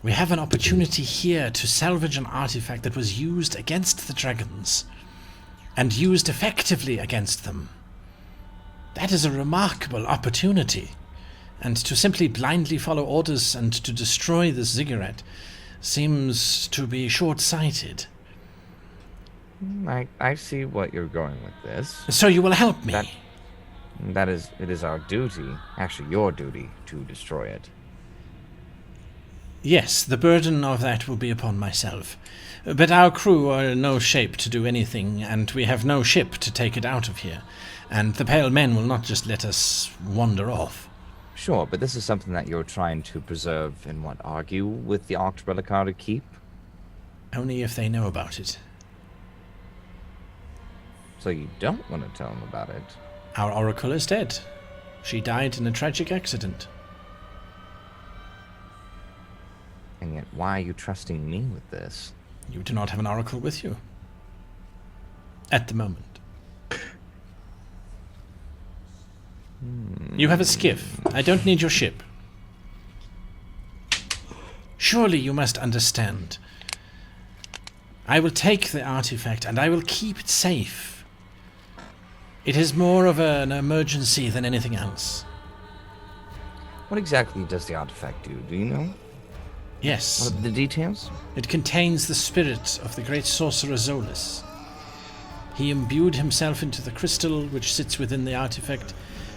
We have an opportunity here to salvage an artifact that was used against the dragons, and used effectively against them. That is a remarkable opportunity, and to simply blindly follow orders and to destroy this ziggurat seems to be short-sighted. I see what you're going with this. So you will help me. It is our duty, actually your duty, to destroy it. Yes, the burden of that will be upon myself. But our crew are in no shape to do anything, and we have no ship to take it out of here. And the Pale Men will not just let us wander off. Sure, but this is something that you're trying to preserve and argue with the Arched Relicar to keep? Only if they know about it. So you don't want to tell them about it? Our Oracle is dead. She died in a tragic accident. And yet, why are you trusting me with this? You do not have an Oracle with you. At the moment. You have a skiff. I don't need your ship. Surely you must understand. I will take the artifact and I will keep it safe. It is more of an emergency than anything else. What exactly does the artifact do? Do you know? Yes. What are the details? It contains the spirit of the great sorcerer Zolas. He imbued himself into the crystal which sits within the artifact,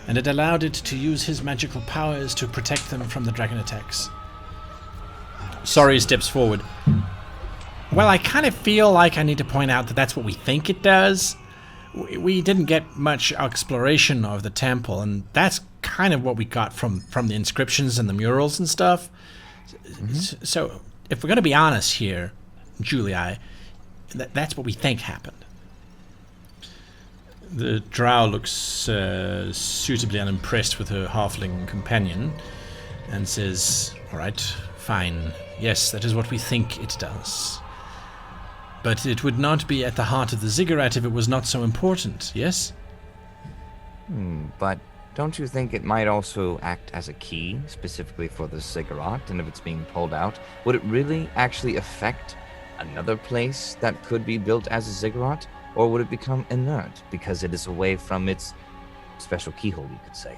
and it allowed it to use his magical powers to protect them from the dragon attacks. Sorry steps forward. Well, I kind of feel like I need to point out that that's what we think it does. We didn't get much exploration of the temple, and that's kind of what we got from the inscriptions and the murals and stuff. Mm-hmm. So, if we're going to be honest here, Julie, that's what we think happened. The drow looks suitably unimpressed with her halfling companion and says, "All right, fine. Yes, that is what we think it does. But it would not be at the heart of the ziggurat if it was not so important, yes?" But don't you think it might also act as a key, specifically for the ziggurat, and if it's being pulled out, would it really actually affect another place that could be built as a ziggurat? Or would it become inert because it is away from its special keyhole, you could say?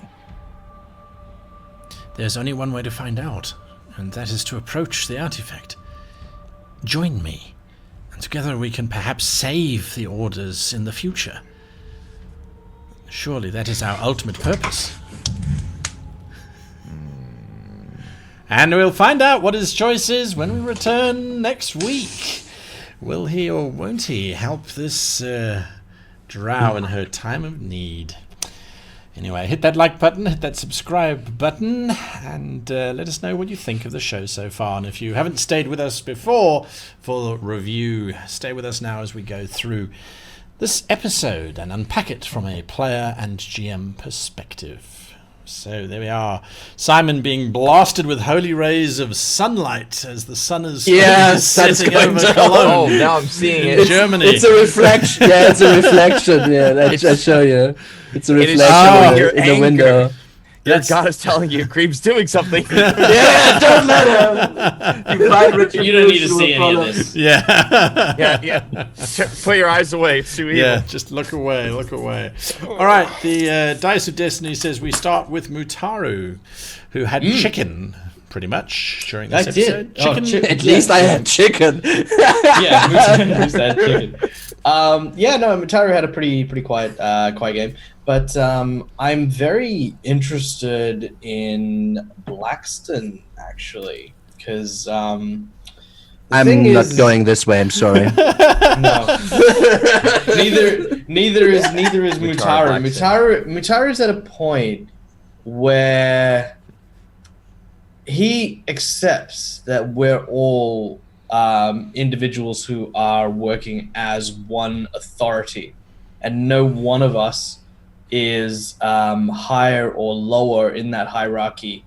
There's only one way to find out, and that is to approach the artifact. Join me, and together we can perhaps save the orders in the future. Surely that is our ultimate purpose. And we'll find out what his choice is when we return next week. Will he or won't he help this drow in her time of need? Anyway, hit that like button, hit that subscribe button, and let us know what you think of the show so far. And if you haven't stayed with us before for the review, stay with us now as we go through this episode and unpack it from a player and GM perspective. So there we are. Simon being blasted with holy rays of sunlight as the sun is setting over Cologne. Oh, now I'm seeing it. In Germany. It's a reflection. Yeah, it's a reflection. Yeah, I show you. It's a reflection in the window. Your That's- god is telling you Creep's doing something. Yeah, don't let him. You find Richard You don't need to Bruce see in any of front this. yeah. Put your eyes away. It's too evil. Yeah, just look away, look away. All right, the Dice of Destiny says we start with Mutaru, who had chicken, pretty much, during this I did. episode. Oh, Chicken. At least I had chicken. Yeah, Mutaru had chicken. Mutaru had a pretty quiet game. But I'm very interested in Blackston, actually, because I'm not going this way. I'm sorry. No. neither is Mutaru. Mutaru's at a point where he accepts that we're all individuals who are working as one authority, and no one of us is higher or lower in that hierarchy.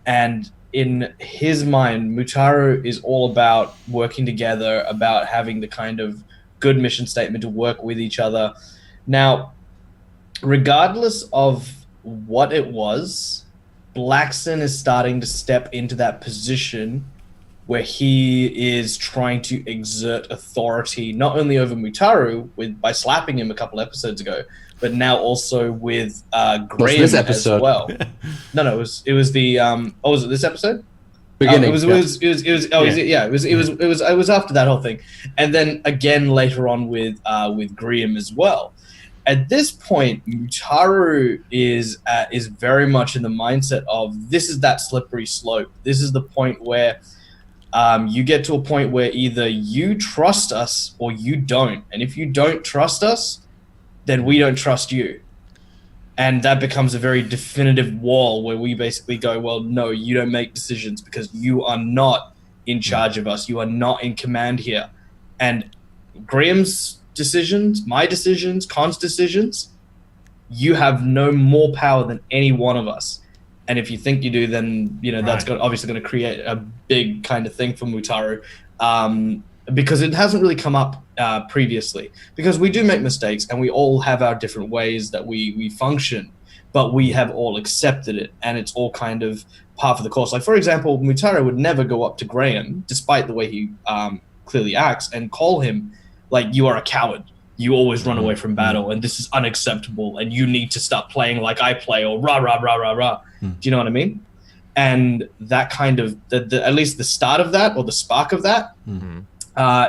And in his mind, Mutaru is all about working together, about having the kind of good mission statement to work with each other. Now, regardless of what it was, Blackson is starting to step into that position where he is trying to exert authority, not only over Mutaru by slapping him a couple episodes ago, but now also with Graham this episode? as well. No, it was the was it this episode? Beginning. It was after that whole thing, and then again later on with Graham as well. At this point, Mutaru is very much in the mindset of this is that slippery slope. This is the point where you get to a point where either you trust us or you don't, and if you don't trust us, then we don't trust you. And that becomes a very definitive wall where we basically go, well, no, you don't make decisions because you are not in charge of us. You are not in command here. And Graham's decisions, my decisions, Khan's decisions, you have no more power than any one of us. And if you think you do, then, that's obviously going to create a big kind of thing for Mutaru. Because it hasn't really come up previously, because we do make mistakes and we all have our different ways that we function, but we have all accepted it and it's all kind of part of the course. Like, for example, Mutaru would never go up to Graham, despite the way he clearly acts, and call him like, you are a coward. You always run away from battle and this is unacceptable and you need to stop playing like I play, or rah, rah, rah, rah, rah. Do you know what I mean? And that kind of, at least the start of that, or the spark of that,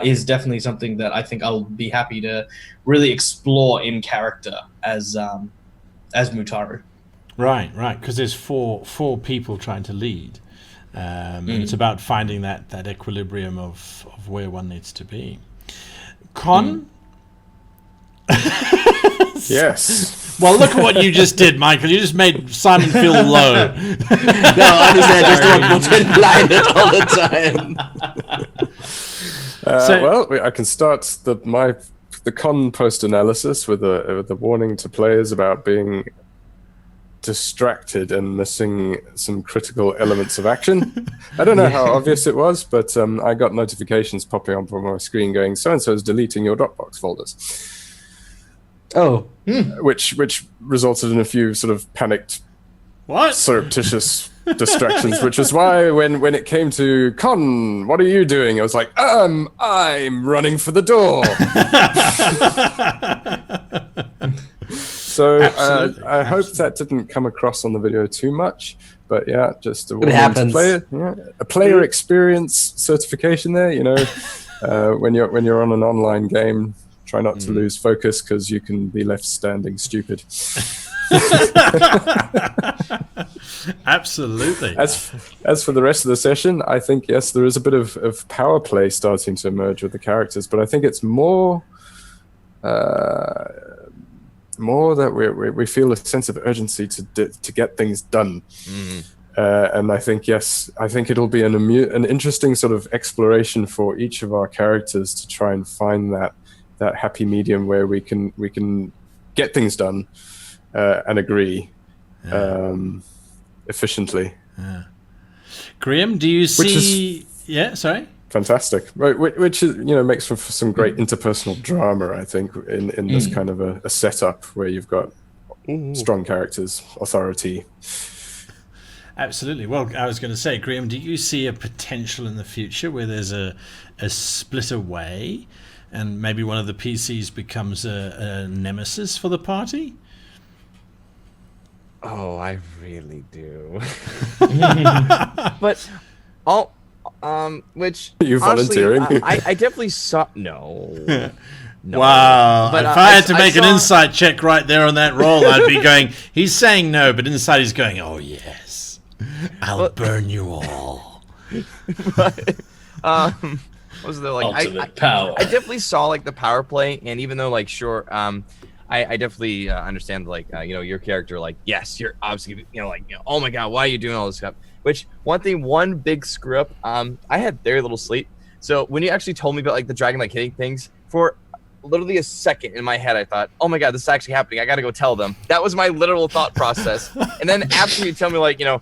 is definitely something that I think I'll be happy to really explore in character as Mutaru. Right, because there's four people trying to lead. And it's about finding that equilibrium of where one needs to be. Con? Yes. Well, look at what you just did, Michael. You just made Simon feel low. No, honestly, I just don't want to pretend blind all the time. Well, I can start the con post analysis with a warning to players about being distracted and missing some critical elements of action. I don't know how obvious it was, but I got notifications popping up on my screen going, so-and-so is deleting your Dropbox folders. Oh. Which resulted in a few sort of panicked, surreptitious distractions, which is why when it came to Con, what are you doing? I was like, I'm running for the door. So I hope that didn't come across on the video too much, but yeah, just a warning to a player experience certification there. When you're on an online game, try not to lose focus because you can be left standing stupid. Absolutely. As for the rest of the session, I think, yes, there is a bit of power play starting to emerge with the characters, but I think it's more that we feel a sense of urgency to get things done. And I think it'll be an interesting sort of exploration for each of our characters to try and find that happy medium where we can get things done and agree efficiently. Graham, do you see? Sorry. Fantastic, right? Which is, makes for some great interpersonal drama. I think in this kind of a setup where you've got strong characters, authority, Absolutely. Well, I was going to say, Graham, do you see a potential in the future where there's a split away and maybe one of the PCs becomes a nemesis for the party? Oh, I really do. But which Are you honestly, volunteering? I definitely saw no. No. Wow. But, if I had to I make an saw- insight check right there on that roll, I'd be going, he's saying no, but inside he's going, oh, yes. I'll burn you all. What was there like? Ultimate power. I definitely saw like the power play, and even though like sure, I definitely understand like your character like yes, you're obviously oh my god, why are you doing all this stuff? Which one big screw up. I had very little sleep, so when you actually told me about like the dragon like hitting things for literally a second in my head, I thought, oh my god, this is actually happening. I gotta go tell them. That was my literal thought process. And then after you tell me like the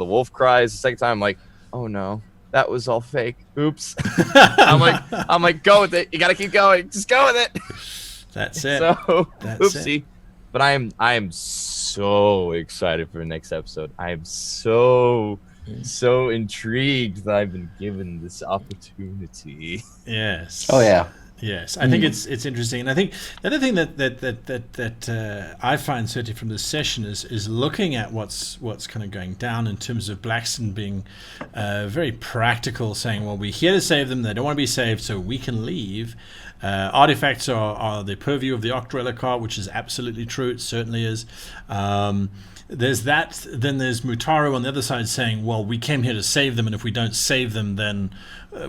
wolf cries the second time, I'm like, oh no, that was all fake. Oops. I'm like, go with it. You gotta keep going. Just go with it. That's it. So That's oopsie. it. But I am so excited for the next episode. I am so intrigued that I've been given this opportunity. Yes. Oh yeah. Yes, I think it's interesting, and I think the other thing that I find certainly from this session is looking at what's kind of going down in terms of Blackstone being very practical, saying, well, we're here to save them. They don't want to be saved, so we can leave. Artifacts are the purview of the Octrellicar, which is absolutely true. It certainly is. There's that. Then there's Mutaro on the other side saying, well, we came here to save them, and if we don't save them, then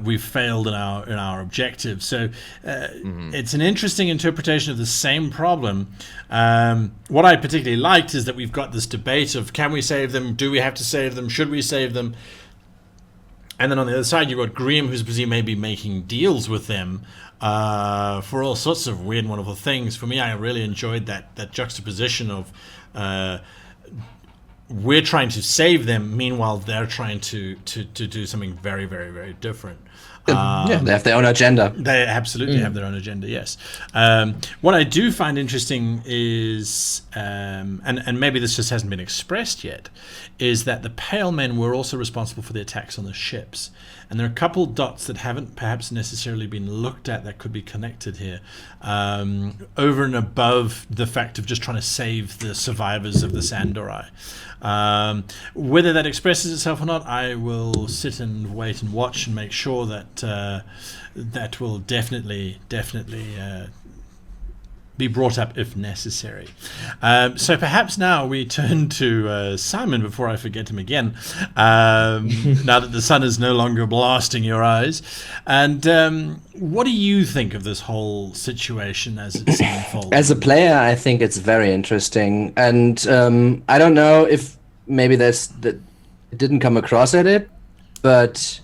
we've failed in our objective. So it's an interesting interpretation of the same problem. What I particularly liked is that we've got this debate of, can we save them? Do we have to save them? Should we save them? And then on the other side, you've got Graham, who's busy maybe making deals with them for all sorts of weird, wonderful things. For me, I really enjoyed that juxtaposition of we're trying to save them, meanwhile they're trying to do something very, very, very different. Yeah, they have their own agenda. They absolutely have their own agenda, yes. What I do find interesting is, and maybe this just hasn't been expressed yet, is that the Pale Men were also responsible for the attacks on the ships. And there are a couple dots that haven't perhaps necessarily been looked at that could be connected here, over and above the fact of just trying to save the survivors of the Sandorai. Whether that expresses itself or not, I will sit and wait and watch and make sure that that will definitely be brought up if necessary. So perhaps now we turn to Simon before I forget him again, now that the sun is no longer blasting your eyes. And what do you think of this whole situation as it's unfolding? As a player, I think it's very interesting, and I don't know if maybe it didn't come across at it, but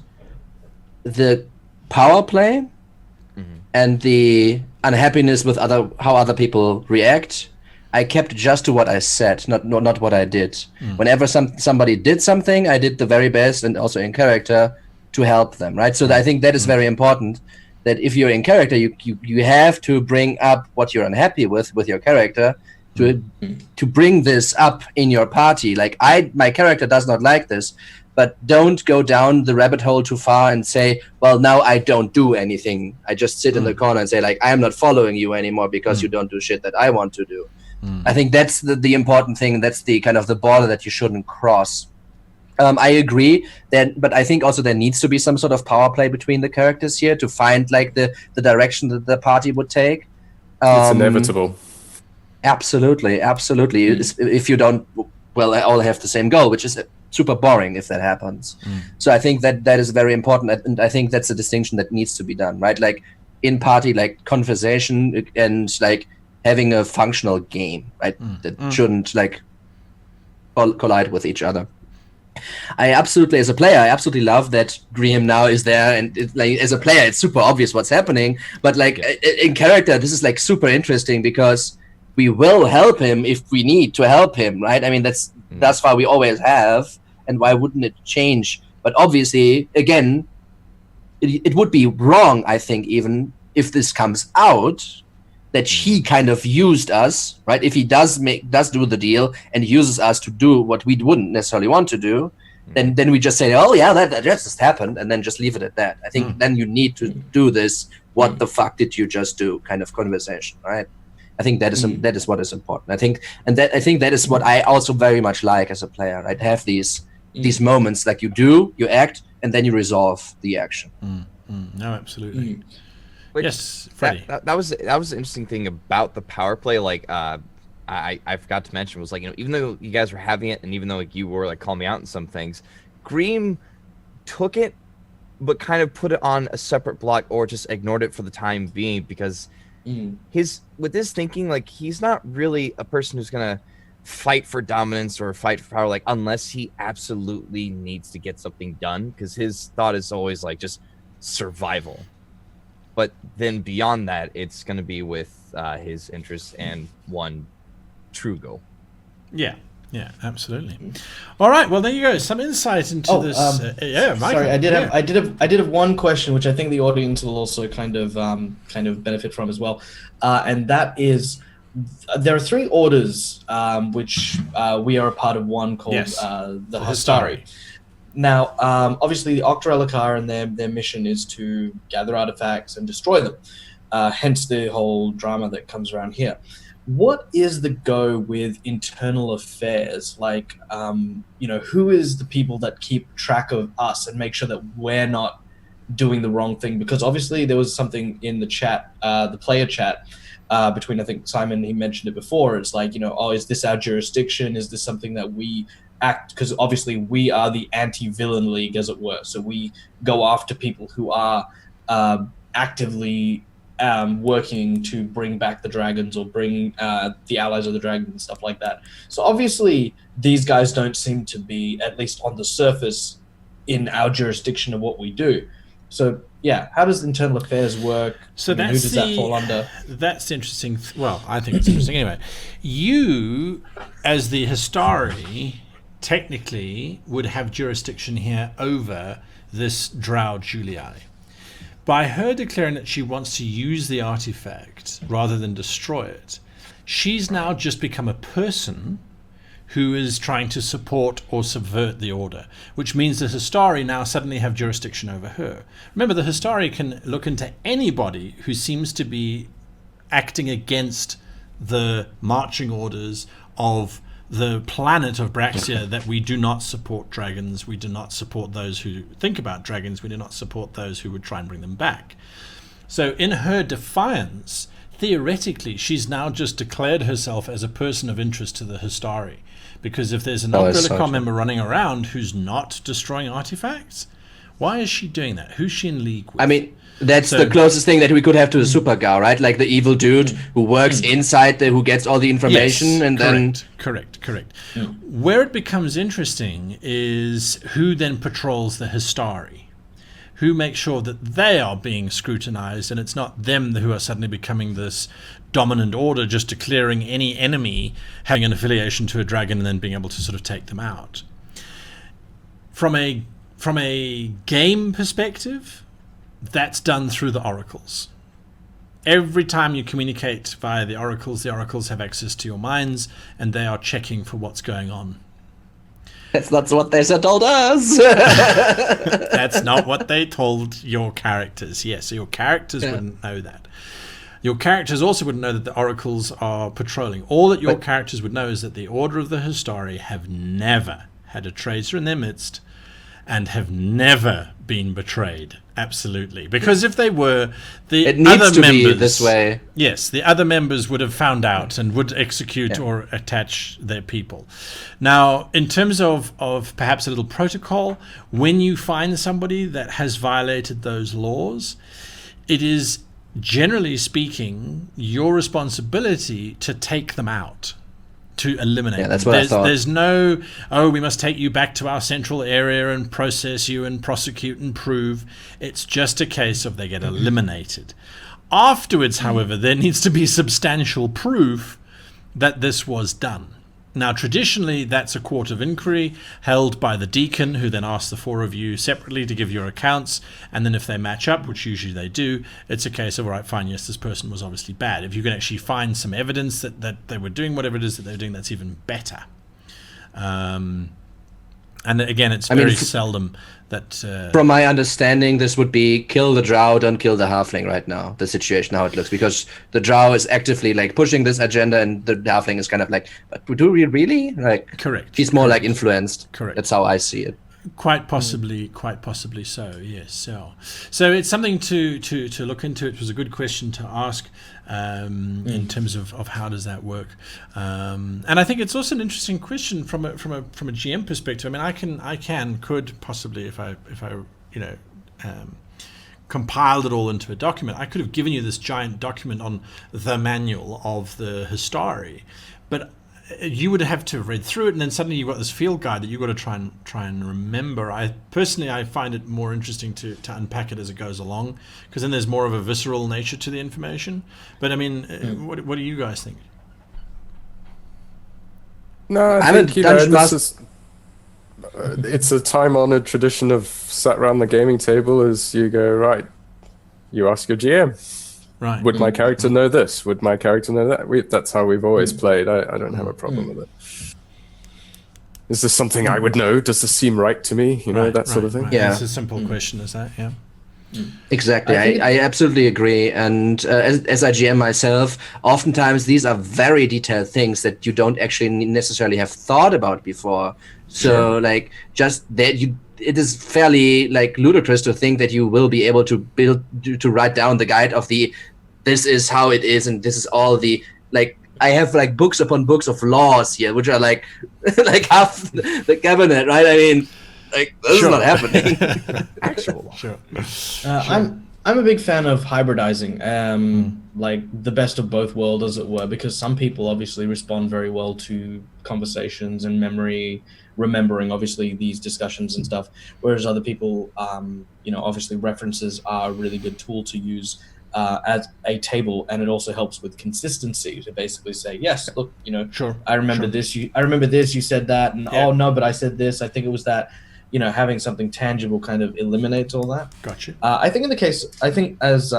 the power play and the unhappiness with how other people react, I kept just to what I said, not what I did. Whenever somebody did something, I did the very best, and also in character, to help them, right? So I think that is very important, that if you're in character, you have to bring up what you're unhappy with your character, to bring this up in your party. Like, my character does not like this, but don't go down the rabbit hole too far and say, well, now I don't do anything. I just sit in the corner and say, like, I am not following you anymore because you don't do shit that I want to do. I think that's the important thing. That's the kind of the border that you shouldn't cross. I agree but I think also there needs to be some sort of power play between the characters here to find like the direction that the party would take. It's inevitable. Absolutely. If you don't, well, all have the same goal, which is super boring if that happens. So I think that is very important, and I think that's a distinction that needs to be done, right? Like in party, like conversation and like having a functional game, right? That shouldn't like collide with each other. As a player, I absolutely love that Graham now is there, and like as a player, it's super obvious what's happening. But like in character, this is like super interesting because we will help him if we need to help him, right? I mean, that's why we always have, and why wouldn't it change? But obviously, again, it would be wrong, I think, even if this comes out, that he kind of used us, right? If he does do the deal and uses us to do what we wouldn't necessarily want to do, then we just say, oh yeah, that just happened, and then just leave it at that. I think then you need to do this. What the fuck did you just do? Kind of conversation, right? I think that is what is important. I think that is what I also very much like as a player. Right, have these moments like you act, and then you resolve the action. No, absolutely. Yes, Freddie. That was the interesting thing about the power play. Like, I forgot to mention was like, even though you guys were having it, and even though like you were like calling me out in some things, Greem took it, but kind of put it on a separate block or just ignored it for the time being, because with his thinking, like, he's not really a person who's gonna fight for dominance or fight for power, like, unless he absolutely needs to get something done, because his thought is always like just survival. But then beyond that, it's going to be with his interests and one true goal. Yeah, absolutely. All right, well there you go. Some insight into this. Michael. Sorry, I did have one question, which I think the audience will also kind of benefit from as well, and that is, there are 3 orders which we are a part of. One called the Hastari. Now, obviously, the Octorelakar and their mission is to gather artifacts and destroy them. Hence the whole drama that comes around here. What is the go with internal affairs? Like, who is the people that keep track of us and make sure that we're not doing the wrong thing? Because obviously there was something in the chat, the player chat, between, I think, Simon, he mentioned it before. It's like, is this our jurisdiction? Is this something that we act, because obviously we are the anti-villain league, as it were, so we go after people who are actively working to bring back the dragons or bring the allies of the dragons and stuff like that. So obviously these guys don't seem to be, at least on the surface, in our jurisdiction of what we do. So yeah, how does internal affairs work? So who does that fall under? That's interesting. Well, I think it's interesting anyway. You, as the Hastari, technically would have jurisdiction here over this drow Julii. By her declaring that she wants to use the artifact rather than destroy it, she's now just become a person who is trying to support or subvert the order, which means the Hastari now suddenly have jurisdiction over her. Remember, the Hastari can look into anybody who seems to be acting against the marching orders of the planet of Braxia, that we do not support dragons, we do not support those who think about dragons, we do not support those who would try and bring them back. So in her defiance, theoretically, she's now just declared herself as a person of interest to the Hastari. Because if there's an Octorelakar member running around who's not destroying artifacts, why is she doing that? Who's she in league with? I mean, that's the closest thing that we could have to a super guy, right? Like the evil dude who works inside, who gets all the information, and then... Correct. Where it becomes interesting is who then patrols the Hastari, who makes sure that they are being scrutinized, and it's not them who are suddenly becoming this dominant order, just declaring any enemy having an affiliation to a dragon and then being able to sort of take them out. From a game perspective, that's done through the oracles. Every time you communicate via the oracles have access to your minds, and they are checking for what's going on. That's not what they told us. That's not what they told your characters. Yes, so your characters wouldn't know that. Your characters also wouldn't know that the oracles are patrolling. All that your characters would know is that the Order of the Hastari have never had a traitor in their midst, and have never been betrayed. Absolutely. Because if they were, the it needs other to members, be this way. Yes, the other members would have found out and would execute or attach their people. Now, in terms of perhaps a little protocol, when you find somebody that has violated those laws, it is, generally speaking, your responsibility to take them out, to eliminate that's them. what I thought. There's no, we must take you back to our central area and process you and prosecute and prove. It's just a case of they get eliminated. Afterwards, however, there needs to be substantial proof that this was done. Now, traditionally, that's a court of inquiry held by the deacon, who then asks the 4 of you separately to give your accounts. And then if they match up, which usually they do, it's a case of, all right, fine, yes, this person was obviously bad. If you can actually find some evidence that they were doing whatever it is that they're doing, that's even better. And again, it's very seldom that... From my understanding, this would be kill the drow, don't kill the halfling right now, the situation, how it looks. Because the drow is actively like pushing this agenda and the halfling is kind of like, but do we really? Like, correct. He's more like influenced. Correct. That's how I see it. Quite possibly so, yes. So it's something to look into. It was a good question to ask in terms of how does that work. And I think it's also an interesting question from a GM perspective. I mean, I could possibly, if I compiled it all into a document, I could have given you this giant document on the manual of the Histari, but you would have to have read through it, and then suddenly you've got this field guide that you've got to try and remember. I find it more interesting to unpack it as it goes along, because then there's more of a visceral nature to the information. But I mean, what do you guys think? No, I think it's a time-honored tradition of sat around the gaming table as you go, right, you ask your GM. Right. Would my character know this? Would my character know that? That's how we've always played. I don't have a problem with it. Is this something I would know? Does this seem right to me? That sort of thing. Right. Yeah. It's a simple question, is that? Yeah. Exactly. I absolutely agree. And as a GM myself, oftentimes these are very detailed things that you don't actually necessarily have thought about before. So like just that it is fairly like ludicrous to think that you will be able to write down the guide of this is how it is, and this is all the like. I have like books upon books of laws here, which are like like half the cabinet, right? I mean, like this is not happening. Actual. Sure. I'm a big fan of hybridizing, like the best of both worlds, as it were, because some people obviously respond very well to conversations and remembering obviously these discussions and stuff, whereas other people, obviously references are a really good tool to use as a table, and it also helps with consistency to basically say, yes, look, Sure. I remember this. I remember this. You said that, and oh no, but I said this. I think it was that. Having something tangible kind of eliminates all that. Gotcha. I think as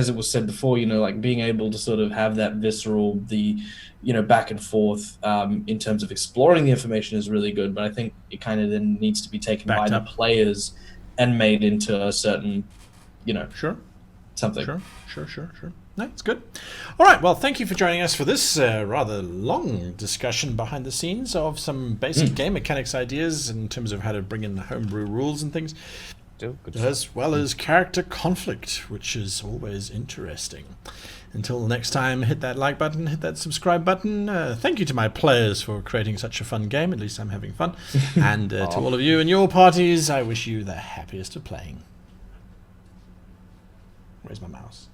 it was said before, like being able to sort of have that visceral, back and forth in terms of exploring the information is really good. But I think it kind of then needs to be taken by the players and made into a certain, Sure. something. Sure. No, it's good. All right, well, thank you for joining us for this rather long discussion behind the scenes of some basic game mechanics ideas in terms of how to bring in homebrew rules and things, as well as character conflict, which is always interesting. Until next time, hit that like button, hit that subscribe button. Thank you to my players for creating such a fun game. At least I'm having fun. And to all of you and your parties, I wish you the happiest of playing. Where's my mouse?